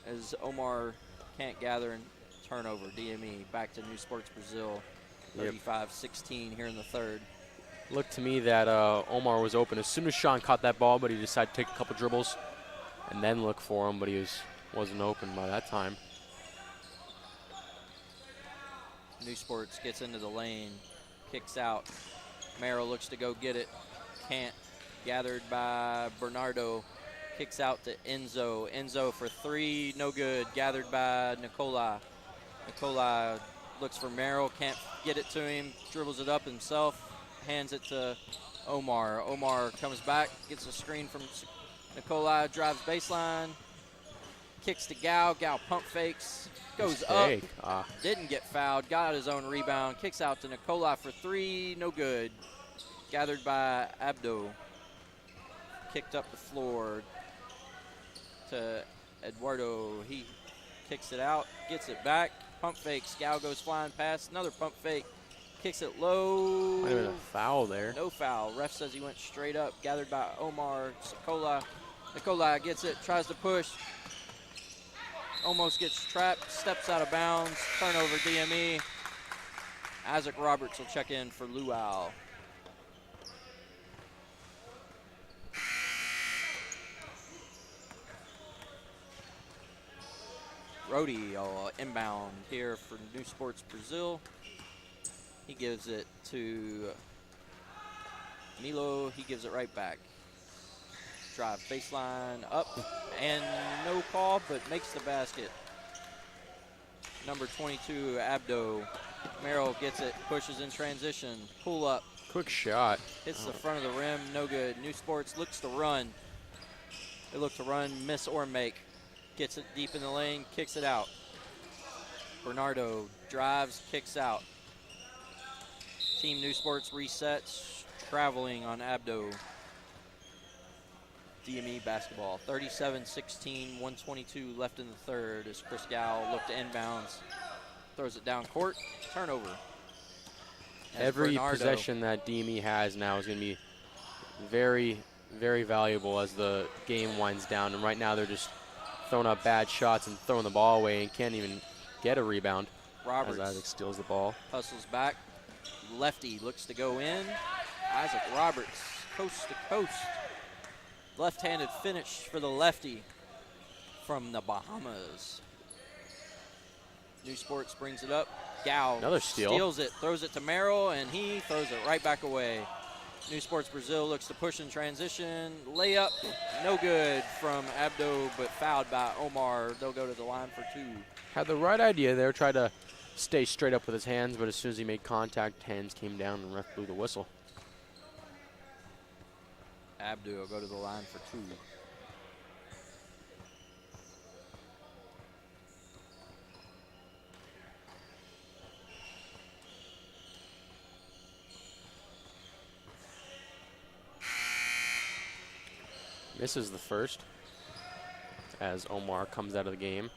as Omar can't gather, and turnover. DME back to New Sports Brazil, 35-16 here in the third. Looked to me that Omar was open as soon as Sean caught that ball, but he decided to take a couple dribbles and then look for him, but he wasn't open by that time. New Sports gets into the lane, kicks out. Merrill looks to go get it, can't. Gathered by Bernardo, kicks out to Enzo. Enzo for 3, no good. Gathered by Nicola. Nicola looks for Merrill, can't get it to him, dribbles it up himself, hands it to Omar. Omar comes back, gets a screen from Nicola, drives baseline, kicks to Gal. Gal pump fakes, goes up, didn't get fouled, got his own rebound, kicks out to Nicola for 3, no good. Gathered by Abdo. Kicked up the floor to Eduardo. He kicks it out, gets it back, pump fake. Scow goes flying past, another pump fake, kicks it low. Might have been a foul there. No foul. Ref says he went straight up. Gathered by Omar. Nicola. Nicola gets it, tries to push. Almost gets trapped, steps out of bounds. Turnover, DME. Isaac Roberts will check in for Luau. Rody inbound here for New Sports Brazil. He gives it to Milo. He gives it right back. Drive baseline up and no call, but makes the basket. Number 22, Abdo. Merrill gets it, pushes in transition, pull up. Quick shot. Hits the front of the rim, no good. New Sports looks to run. They look to run, miss or make. Gets it deep in the lane, kicks it out. Bernardo drives, kicks out. Team New Sports resets, traveling on Abdo. DME basketball, 37-16, 122 left in the third as Chris Gow looked to inbounds. Throws it down court, turnover. Every Bernardo, possession that DME has now is going to be very, very valuable as the game winds down. And right now they're just throwing up bad shots and throwing the ball away and can't even get a rebound. Roberts as Isaac steals the ball. Hustles back. Lefty looks to go in. Isaac Roberts, coast to coast. Left-handed finish for the lefty from the Bahamas. New Sports brings it up. Gow Another steal. Steals it, throws it to Merrill, and he throws it right back away. New Sports Brazil looks to push in transition. Layup, no good from Abdo, but fouled by Omar. They'll go to the line for 2. Had the right idea there, tried to stay straight up with his hands, but as soon as he made contact, hands came down and ref blew the whistle. Abdo will go to the line for 2. Misses the first as Omar comes out of the game.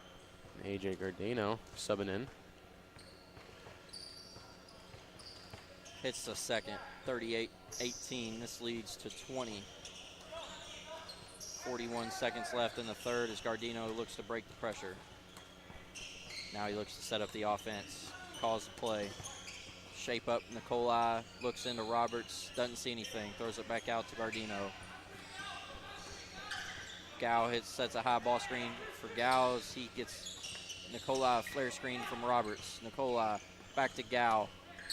AJ Gardeno subbing in. Hits the second, 38-18. This leads to 20. 41 seconds left in the third as Gardeno looks to break the pressure. Now he looks to set up the offense, calls the play. Shape up Nicolai, looks into Roberts, doesn't see anything, throws it back out to Gardeno. Gow sets a high ball screen for Gow as he gets Nicolai a flare screen from Roberts. Nicolai back to Gow.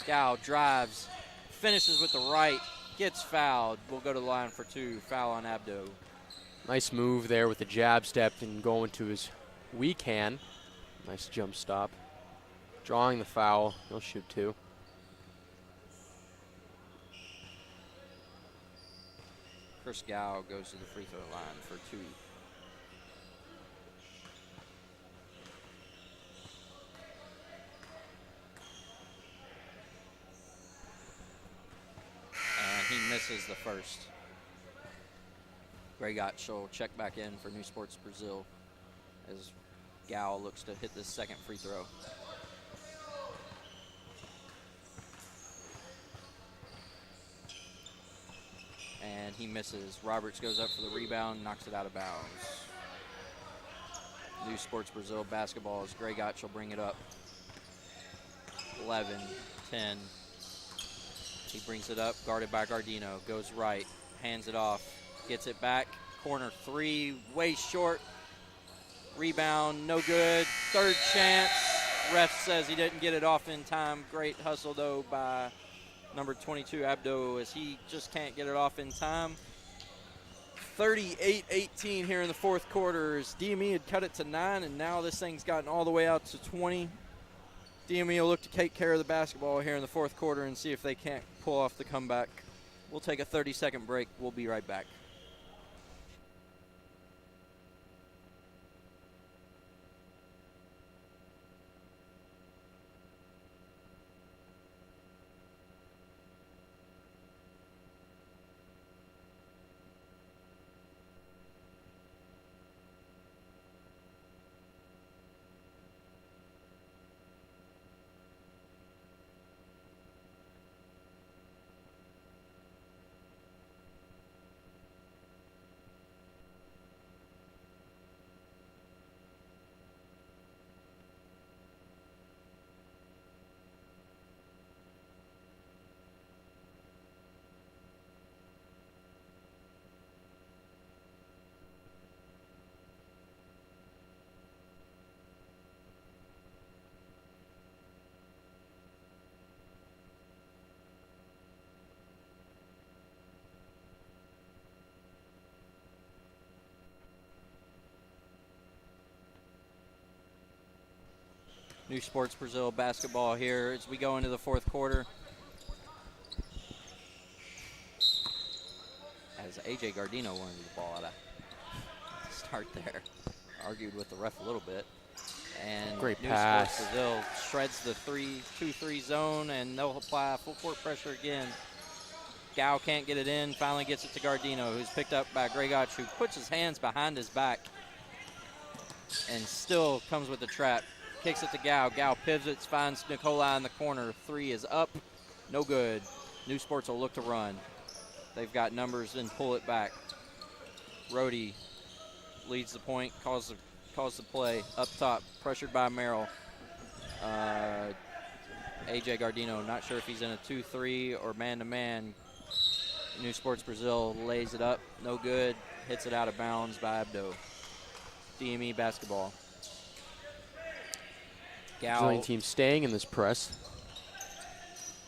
Gow drives, finishes with the right, gets fouled. We'll go to the line for 2. Foul on Abdo. Nice move there with the jab step and going to his weak hand. Nice jump stop. Drawing the foul. He'll shoot 2. Chris Gow goes to the free throw line for 2. And misses the first. Gregotch will check back in for New Sports Brazil as Gal looks to hit this second free throw. And he misses. Roberts goes up for the rebound, knocks it out of bounds. New Sports Brazil basketball as Gregotch will bring it up. 11, 10. He brings it up, guarded by Gardino. Goes right, hands it off, gets it back. Corner three, way short. Rebound, no good. Third chance. Ref says he didn't get it off in time. Great hustle, though, by number 22, Abdo, as he just can't get it off in time. 38-18 here in the fourth quarter as DME had cut it to 9, and now this thing's gotten all the way out to 20. DME will look to take care of the basketball here in the fourth quarter and see if they can't pull off the comeback. We'll take a 30-second break. We'll be right back. New Sports Brazil basketball here as we go into the fourth quarter. As A.J. Gardino wanted the ball out of start there. Argued with the ref a little bit. And great New pass. Sports Brazil shreds the 2-3 zone, and they'll apply full court pressure again. Gao can't get it in, finally gets it to Gardino, who's picked up by Gregotch, who puts his hands behind his back and still comes with the trap. Kicks it to Gao. Gao pivots, finds Nikolai in the corner. Three is up, no good. New Sports will look to run. They've got numbers and pull it back. Rhodey leads the point, calls the play up top, pressured by Merrill. A.J. Gardino, not sure if he's in a 2-3 or man-to-man. New Sports Brazil lays it up, no good. Hits it out of bounds by Abdo. DME basketball. Brazilian team staying in this press.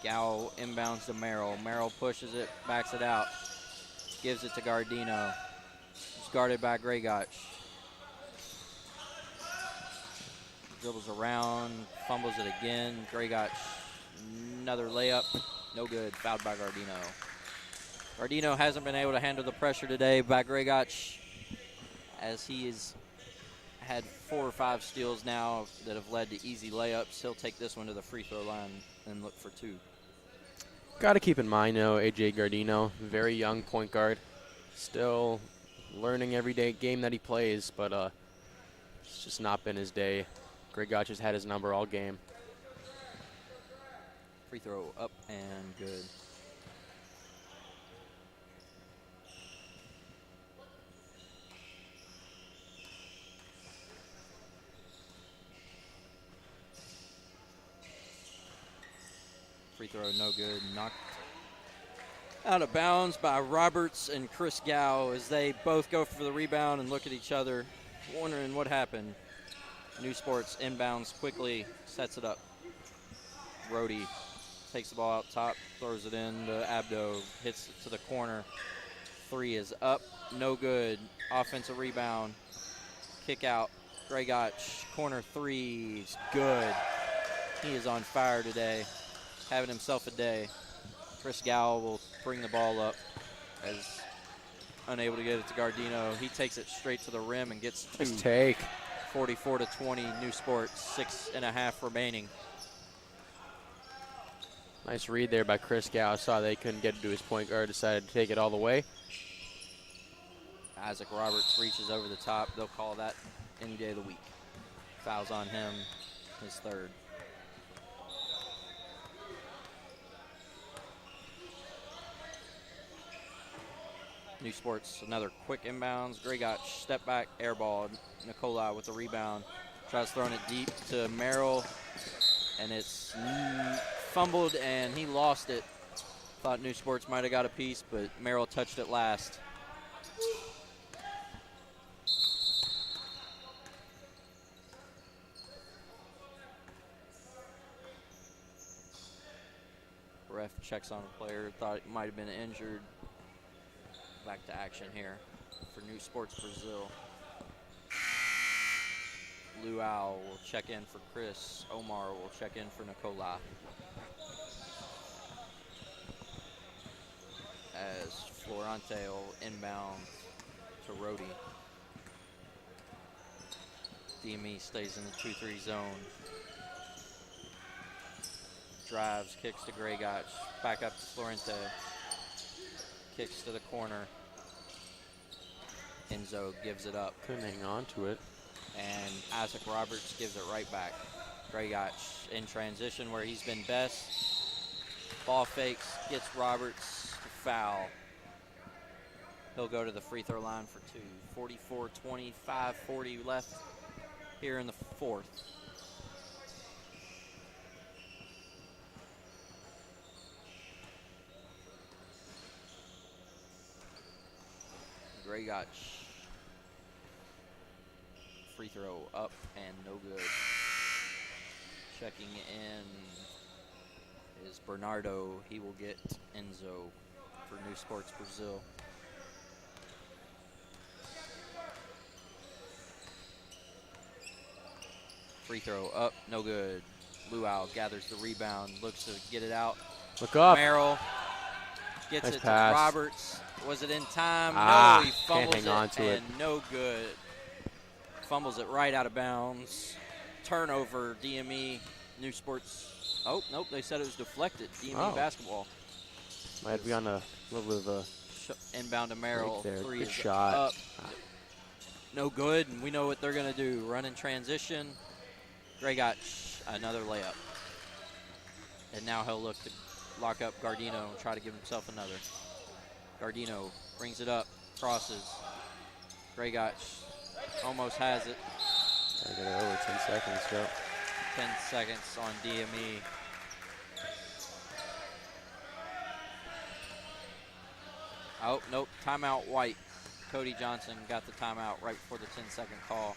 Gao inbounds to Merrill. Merrill pushes it, backs it out. Gives it to Gardino. It's guarded by Gregotch. Dribbles around, fumbles it again. Gregotch, another layup. No good, fouled by Gardino. Gardino hasn't been able to handle the pressure today by Gregotch, as he has had 4 or 5 steals now that have led to easy layups. He'll take this one to the free throw line and look for 2. Got to keep in mind, A.J. Gardino, very young point guard, still learning every day game that he plays, but it's just not been his day. Gregotch has had his number all game. Free throw up and good. Free throw no good. Knocked out of bounds by Roberts and Chris Gao as they both go for the rebound and look at each other, wondering what happened. New Sports inbounds quickly, sets it up. Rhodey takes the ball out top, throws it in to Abdo, hits it to the corner. 3 is up, no good. Offensive rebound, kick out. Gregotch, corner 3 is good. He is on fire today, having himself a day. Chris Gao will bring the ball up as unable to get it to Gardino. He takes it straight to the rim and gets 2. Nice take. 44-20, New Sports, 6.5 remaining. Nice read there by Chris Gow. Saw they couldn't get it to his point guard, decided to take it all the way. Isaac Roberts reaches over the top. They'll call that any day of the week. Fouls on him, his third. New Sports, another quick inbounds. Graygot step back, air ball. Nikolai with the rebound. Tries throwing it deep to Merrill, and it's fumbled, and he lost it. Thought New Sports might have got a piece, but Merrill touched it last. Ref checks on a player, thought it might have been injured. Back to action here for New Sports Brazil. Luau will check in for Chris. Omar will check in for Nikolai. As Florante will inbound to Rhodey. DME stays in the 2-3 zone. Drives, kicks to Graygot, back up to Florente. Kicks to the corner. Enzo gives it up. Couldn't hang on to it. And Isaac Roberts gives it right back. Graygot in transition where he's been best. Ball fakes, gets Roberts to foul. He'll go to the free throw line for two. 44-20, 5:40 left here in the fourth. Graygot. Free throw up and no good. Checking in is Bernardo. He will get Enzo for New Sports Brazil. Free throw up, no good. Luau gathers the rebound, looks to get it out. Look up. Merrill gets Nice it pass. to Roberts. Was it in time? Ah, No, he can't fumbles hang on it to it. and no good. Fumbles it right out of bounds. Turnover, DME, New Sports. Oh, nope, they said it was deflected. DME basketball. Might be on a little bit of a Inbound to Merrill. there. Three Good is shot. up. No good, and we know what they're going to do. Run in transition. Graygot another layup. And now he'll look to lock up Gardino and try to give himself another. Gardino brings it up, crosses. Graygot almost has it. I got it over 10 seconds. Go. 10 seconds on DME. Oh, nope, timeout White. Cody Johnson got the timeout right before the 10-second call,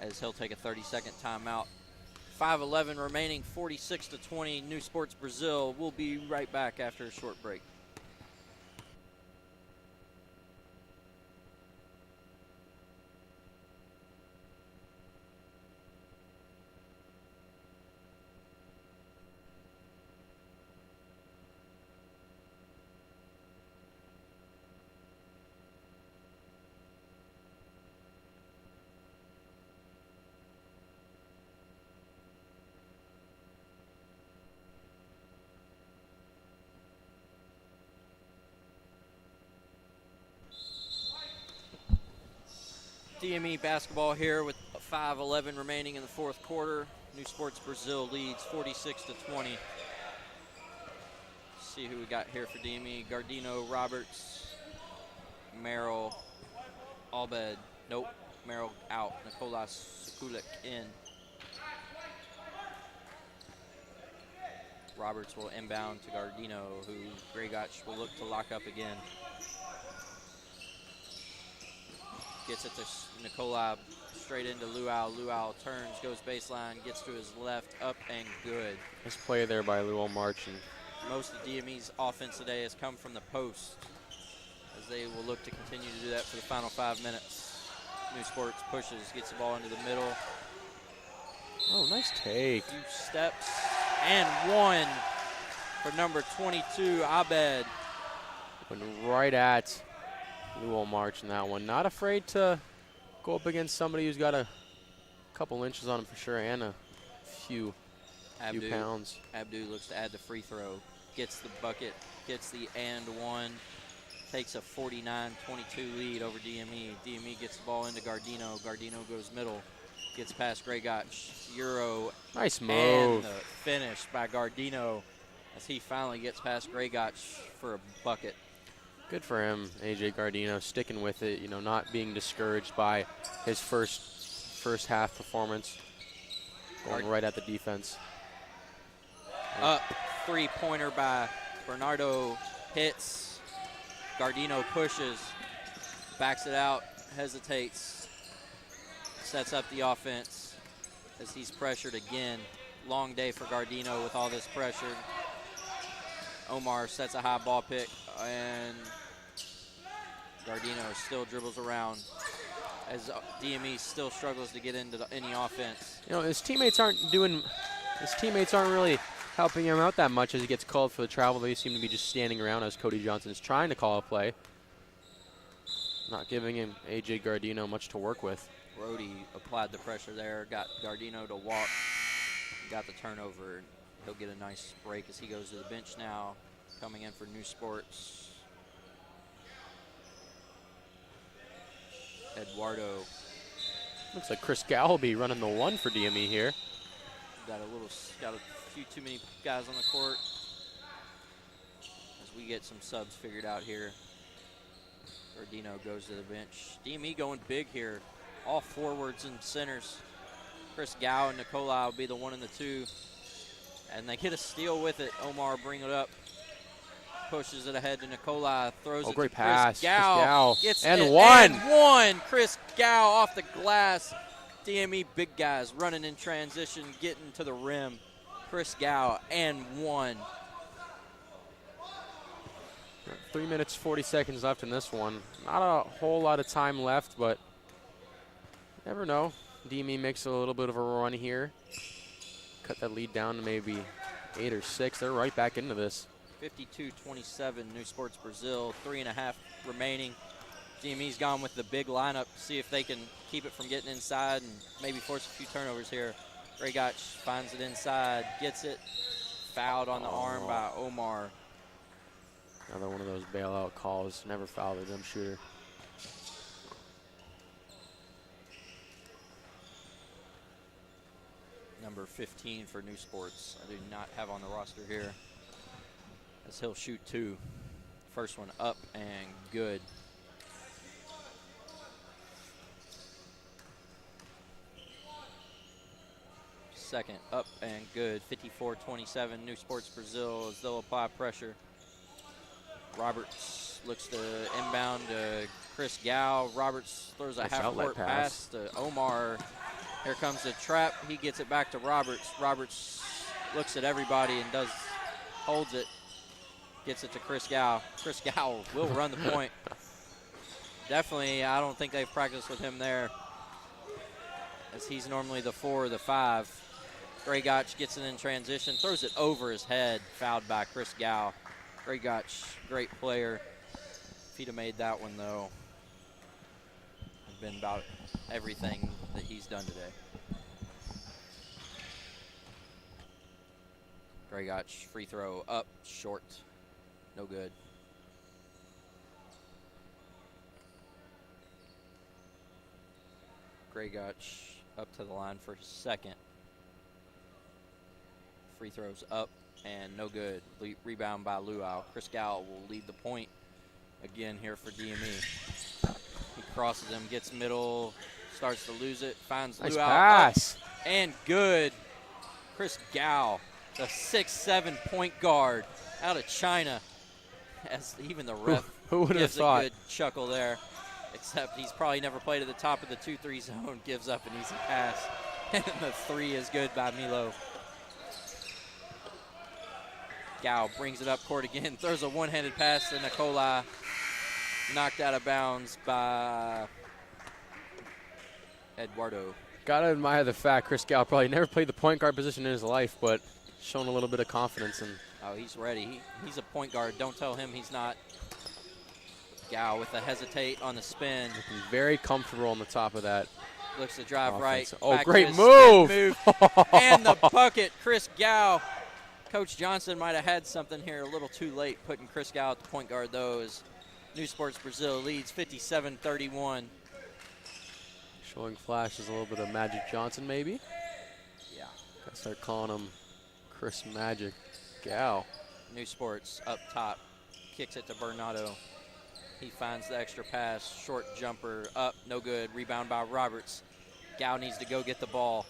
as he'll take a 30-second timeout. 5:11 remaining, 46-20, New Sports Brazil. We'll be right back after a short break. DME basketball here with 5:11 remaining in the fourth quarter. New Sports Brazil leads 46-20. See who we got here for DME. Gardino, Roberts, Merrill, Albed. Nope, Merrill out. Nicolas Kulik in. Roberts will inbound to Gardino, who Graygot will look to lock up again. Gets it to Nikolai, straight into Luau. Luau turns, goes baseline, gets to his left, up and good. Nice play there by Luau March. And Most of DME's offense today has come from the post, as they will look to continue to do that for the final 5 minutes. New Sports pushes, gets the ball into the middle. oh, nice take. Few steps, and one for number 22, Abed. Went right at Luau March in that one. Not afraid to go up against somebody who's got a couple inches on him for sure, and a few few pounds. Abdu looks to add the free throw, gets the bucket, gets the and one, takes a 49-22 lead over DME. DME gets the ball into Gardino. Gardino goes middle, gets past Gragach. Euro. Nice move. And the finish by Gardino as he finally gets past Gragach for a bucket. Good for him, AJ Gardino, sticking with it, you know, not being discouraged by his first half performance, going right at the defense. Up, three-pointer by Bernardo, hits. Gardino pushes, backs it out, hesitates, sets up the offense as he's pressured again. Long day for Gardino with all this pressure. Omar sets a high ball pick, and Gardino still dribbles around as DME still struggles to get into any offense. You know, his teammates aren't really helping him out that much as he gets called for the travel. They seem to be just standing around as Cody Johnson is trying to call a play. Not giving him AJ Gardino much to work with. Brody applied the pressure there, got Gardino to walk, got the turnover. He'll get a nice break as he goes to the bench now. Coming in for New Sports, Eduardo. Looks like Chris Gow will be running the one for DME here. Got a few too many guys on the court as we get some subs figured out here. Gardino goes to the bench. DME going big here. All forwards and centers. Chris Gow and Nikolai will be the 1 and the 2. And they get a steal with it. Omar bring it up. Pushes it ahead to Nikolai. Throws it great to pass. Chris Gow. Gets and it. One. And one. Chris Gow off the glass. DME big guys running in transition, getting to the rim. Chris Gow and one. 3 minutes, 40 seconds left in this one. Not a whole lot of time left, but never know. DME makes a little bit of a run here. Cut that lead down to maybe 8 or 6. They're right back into this. 52-27, New Sports Brazil. 3.5 remaining. DME's gone with the big lineup. See if they can keep it from getting inside and maybe force a few turnovers here. Gragach finds it inside, gets it. Fouled on the arm by Omar. Another one of those bailout calls. Never fouled a jump shooter. Number 15 for New Sports. I do not have on the roster here, as he'll shoot 2. First one up and good. Second up and good. 54-27, New Sports Brazil as they'll apply pressure. Roberts looks to inbound to Chris Gow. Roberts throws a Nice half-court outlet pass to Omar. Here comes the trap. He gets it back to Roberts. Roberts looks at everybody and holds it. Gets it to Chris Gow. Chris Gow will run the point. Definitely, I don't think they've practiced with him there, as he's normally the 4 or the 5. Gragach gets it in transition, throws it over his head, fouled by Chris Gow. Gragach, great player. If he'd have made that one, though, it'd been about everything that he's done today. Gragach, free throw up, short, no good. Gragach up to the line for his second. Free throws up and no good. Rebound by Luau. Chris Gow will lead the point again here for DME. He crosses him, gets middle, starts to lose it, finds Nice Luau. pass. And good. Chris Gow, the 6'7" point guard out of China. As even the ref Who would have gives thought? a good chuckle there. Except he's probably never played at the top of the 2-3 zone. Gives up an easy pass. And the 3 is good by Milo. Gow brings it up court again. Throws a one-handed pass to Nikolai. Knocked out of bounds by Eduardo. Gotta admire the fact Chris Gow probably never played the point guard position in his life, but shown a little bit of confidence. And Oh, he's ready. He's a point guard. Don't tell him he's not. Gow with a hesitate on the spin. he's very comfortable on the top of that Looks to drive right. Oh, back to great his move. spin and the bucket. Chris Gow. Coach Johnson might have had something here a little too late, putting Chris Gow at the point guard, though, as New Sports Brazil leads 57-31. Showing flashes a little bit of Magic Johnson, maybe. Yeah. Gotta start calling him Chris Magic Gow. New Sports up top. Kicks it to Bernardo. He finds the extra pass. Short jumper up. No good. Rebound by Roberts. Gow needs to go get the ball.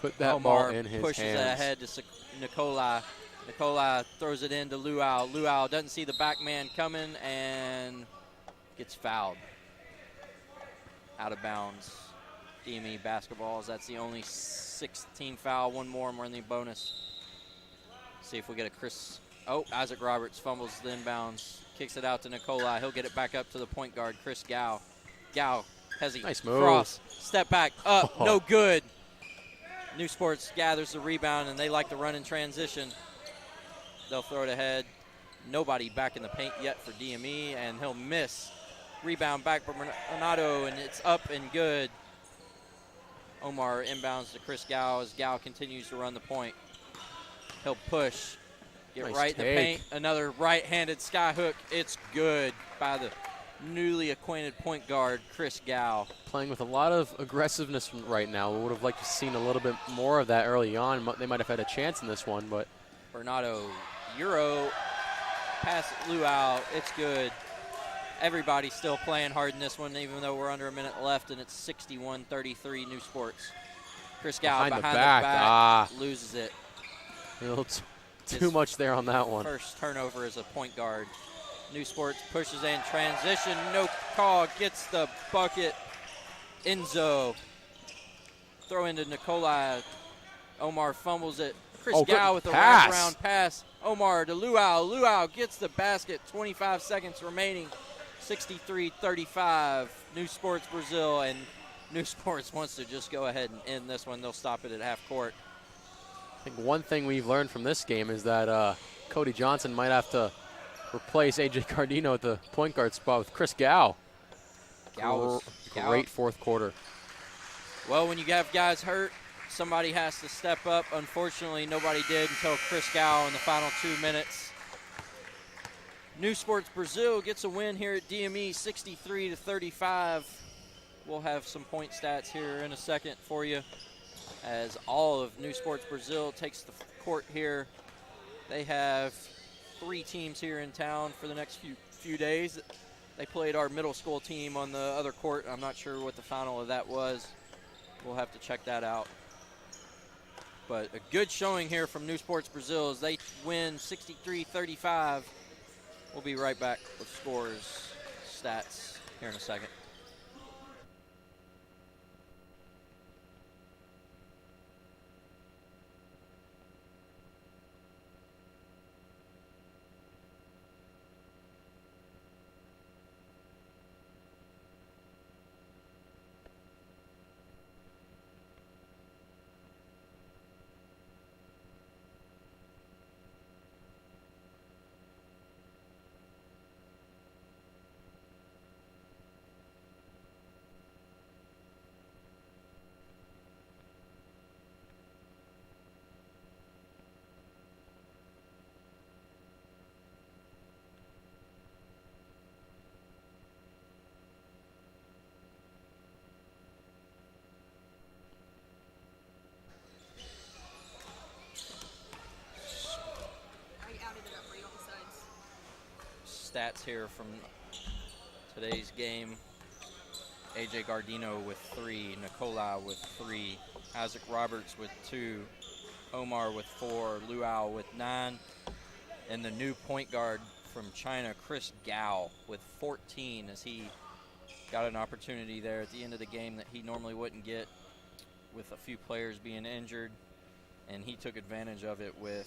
Put that Omar ball in his pushes hands. it ahead to Nikolai. Nikolai throws it into Luau. Luau doesn't see the back man coming and gets fouled. Out of bounds. DME basketballs. That's the only 16 foul. One more and we're in the bonus. See if we get a Chris. Oh, Isaac Roberts fumbles the inbounds. Kicks it out to Nikolai. He'll get it back up to the point guard, Chris Gow. Gow has a Nice move. cross. Step back. Up. No good. New Sports gathers the rebound, and they like to run in transition. They'll throw it ahead. Nobody back in the paint yet for DME, and he'll miss. Rebound back from Renato, and it's up and good. Omar inbounds to Chris Gow as Gow continues to run the point. He'll push. Get Nice right in the take. paint. Another right-handed skyhook. It's good by the newly acquainted point guard, Chris Gow. Playing with a lot of aggressiveness right now. We would have liked to seen a little bit more of that early on. They might have had a chance in this one, but Bernardo, Euro, pass Luau. It's good. Everybody's still playing hard in this one, even though we're under a minute left, and it's 61-33 New Sports. Chris Gow behind the back loses it. a little too much there on that one. First turnover as a point guard. New Sports pushes in transition. No call. Gets the bucket. Enzo. Throw into Nikolai. Omar fumbles it. Chris Gow with a wraparound pass. Omar to Luau. Luau gets the basket. 25 seconds remaining. 63-35. New Sports Brazil, and New Sports wants to just go ahead and end this one. They'll stop it at half court. I think one thing we've learned from this game is that Cody Johnson might have to replace A.J. Cardino at the point guard spot with Chris Gow. Great fourth quarter. Well, when you have guys hurt, somebody has to step up. Unfortunately, nobody did until Chris Gow in the final 2 minutes. New Sports Brazil gets a win here at DME, 63-35. We'll have some point stats here in a second for you, as all of New Sports Brazil takes the court here. They have 3 teams here in town for the next few days. They played our middle school team on the other court. I'm not sure what the final of that was. We'll have to check that out. But a good showing here from New Sports Brazil as they win 63-35. We'll be right back with scores, stats here in a second. Stats here from today's game. A.J. Gardino with 3, Nikolai with 3, Isaac Roberts with 2, Omar with 4, Luau with 9, and the new point guard from China, Chris Gow, with 14, as he got an opportunity there at the end of the game that he normally wouldn't get with a few players being injured, and he took advantage of it with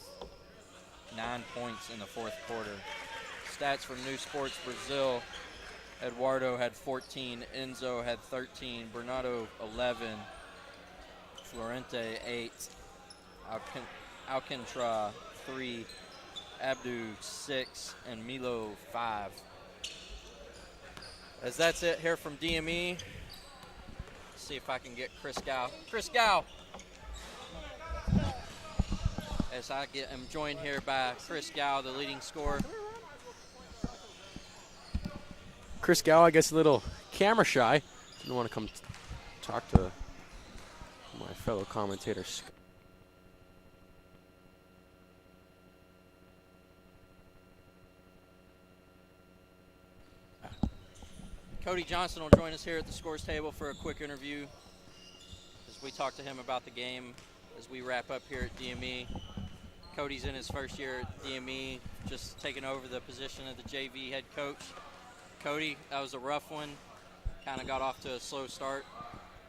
9 points in the fourth quarter. Stats from New Sports Brazil: Eduardo had 14, Enzo had 13, Bernardo 11, Florente 8, Alcantara 3, Abdu 6, and Milo 5. As that's it here from DME. see if I can get Chris Gow. Chris Gow! As I'm joined here by Chris Gow, the leading scorer. Chris Gow, I guess, a little camera shy. Didn't want to come talk to my fellow commentators. Cody Johnson will join us here at the scores table for a quick interview as we talk to him about the game as we wrap up here at DME. Cody's in his first year at DME, just taking over the position of the JV head coach. Cody, that was a rough one. Kind of got off to a slow start.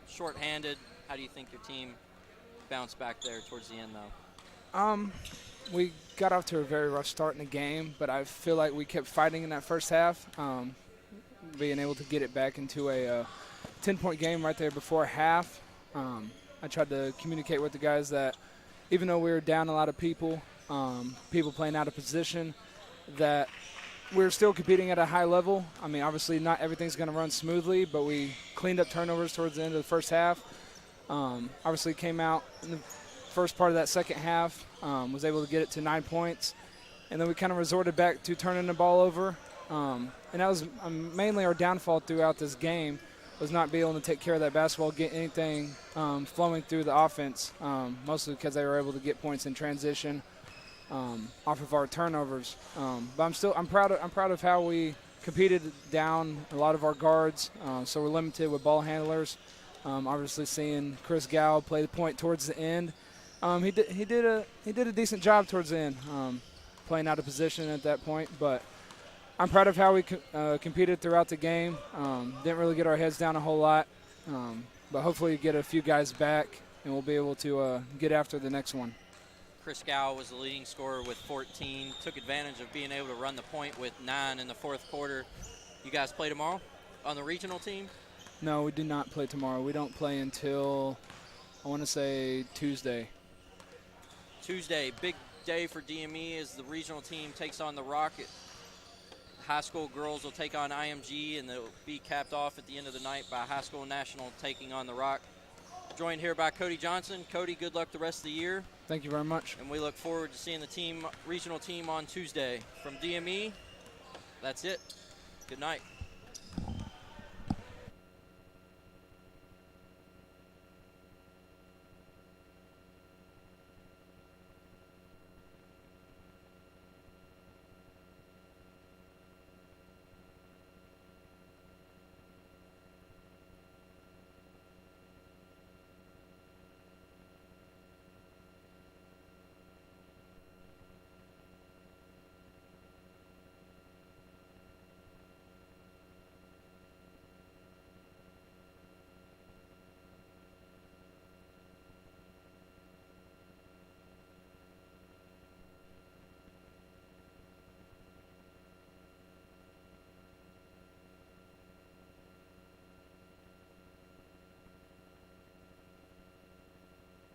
Short-handed. How do you think your team bounced back there towards the end, though? We got off to a very rough start in the game, but I feel like we kept fighting in that first half. Being able to get it back into a 10-point game right there before half. I tried to communicate with the guys that even though we were down a lot of people, people playing out of position, that we're still competing at a high level. I mean, obviously not everything's going to run smoothly, but we cleaned up turnovers towards the end of the first half. Obviously came out in the first part of that second half, was able to get it to 9 points, and then we kind of resorted back to turning the ball over. And that was mainly our downfall throughout this game, was not being able to take care of that basketball, get anything flowing through the offense, mostly because they were able to get points in transition off of our turnovers. But I'm proud of how we competed down a lot of our guards, so we're limited with ball handlers. Obviously, seeing Chris Gow play the point towards the end, he did a decent job towards the end, playing out of position at that point, but. I'm proud of how we competed throughout the game. Didn't really get our heads down a whole lot, but hopefully get a few guys back, and we'll be able to get after the next one. Chris Gow was the leading scorer with 14, took advantage of being able to run the point with 9 in the fourth quarter. You guys play tomorrow on the regional team? No, we do not play tomorrow. We don't play until, I want to say, Tuesday. Tuesday, big day for DME as the regional team takes on the Rocket. High school girls will take on IMG, and they'll be capped off at the end of the night by high school national taking on the Rock. Joined here by Cody Johnson. Cody, good luck the rest of the year. Thank you very much. And we look forward to seeing the regional team on Tuesday. From DME, that's it. Good night.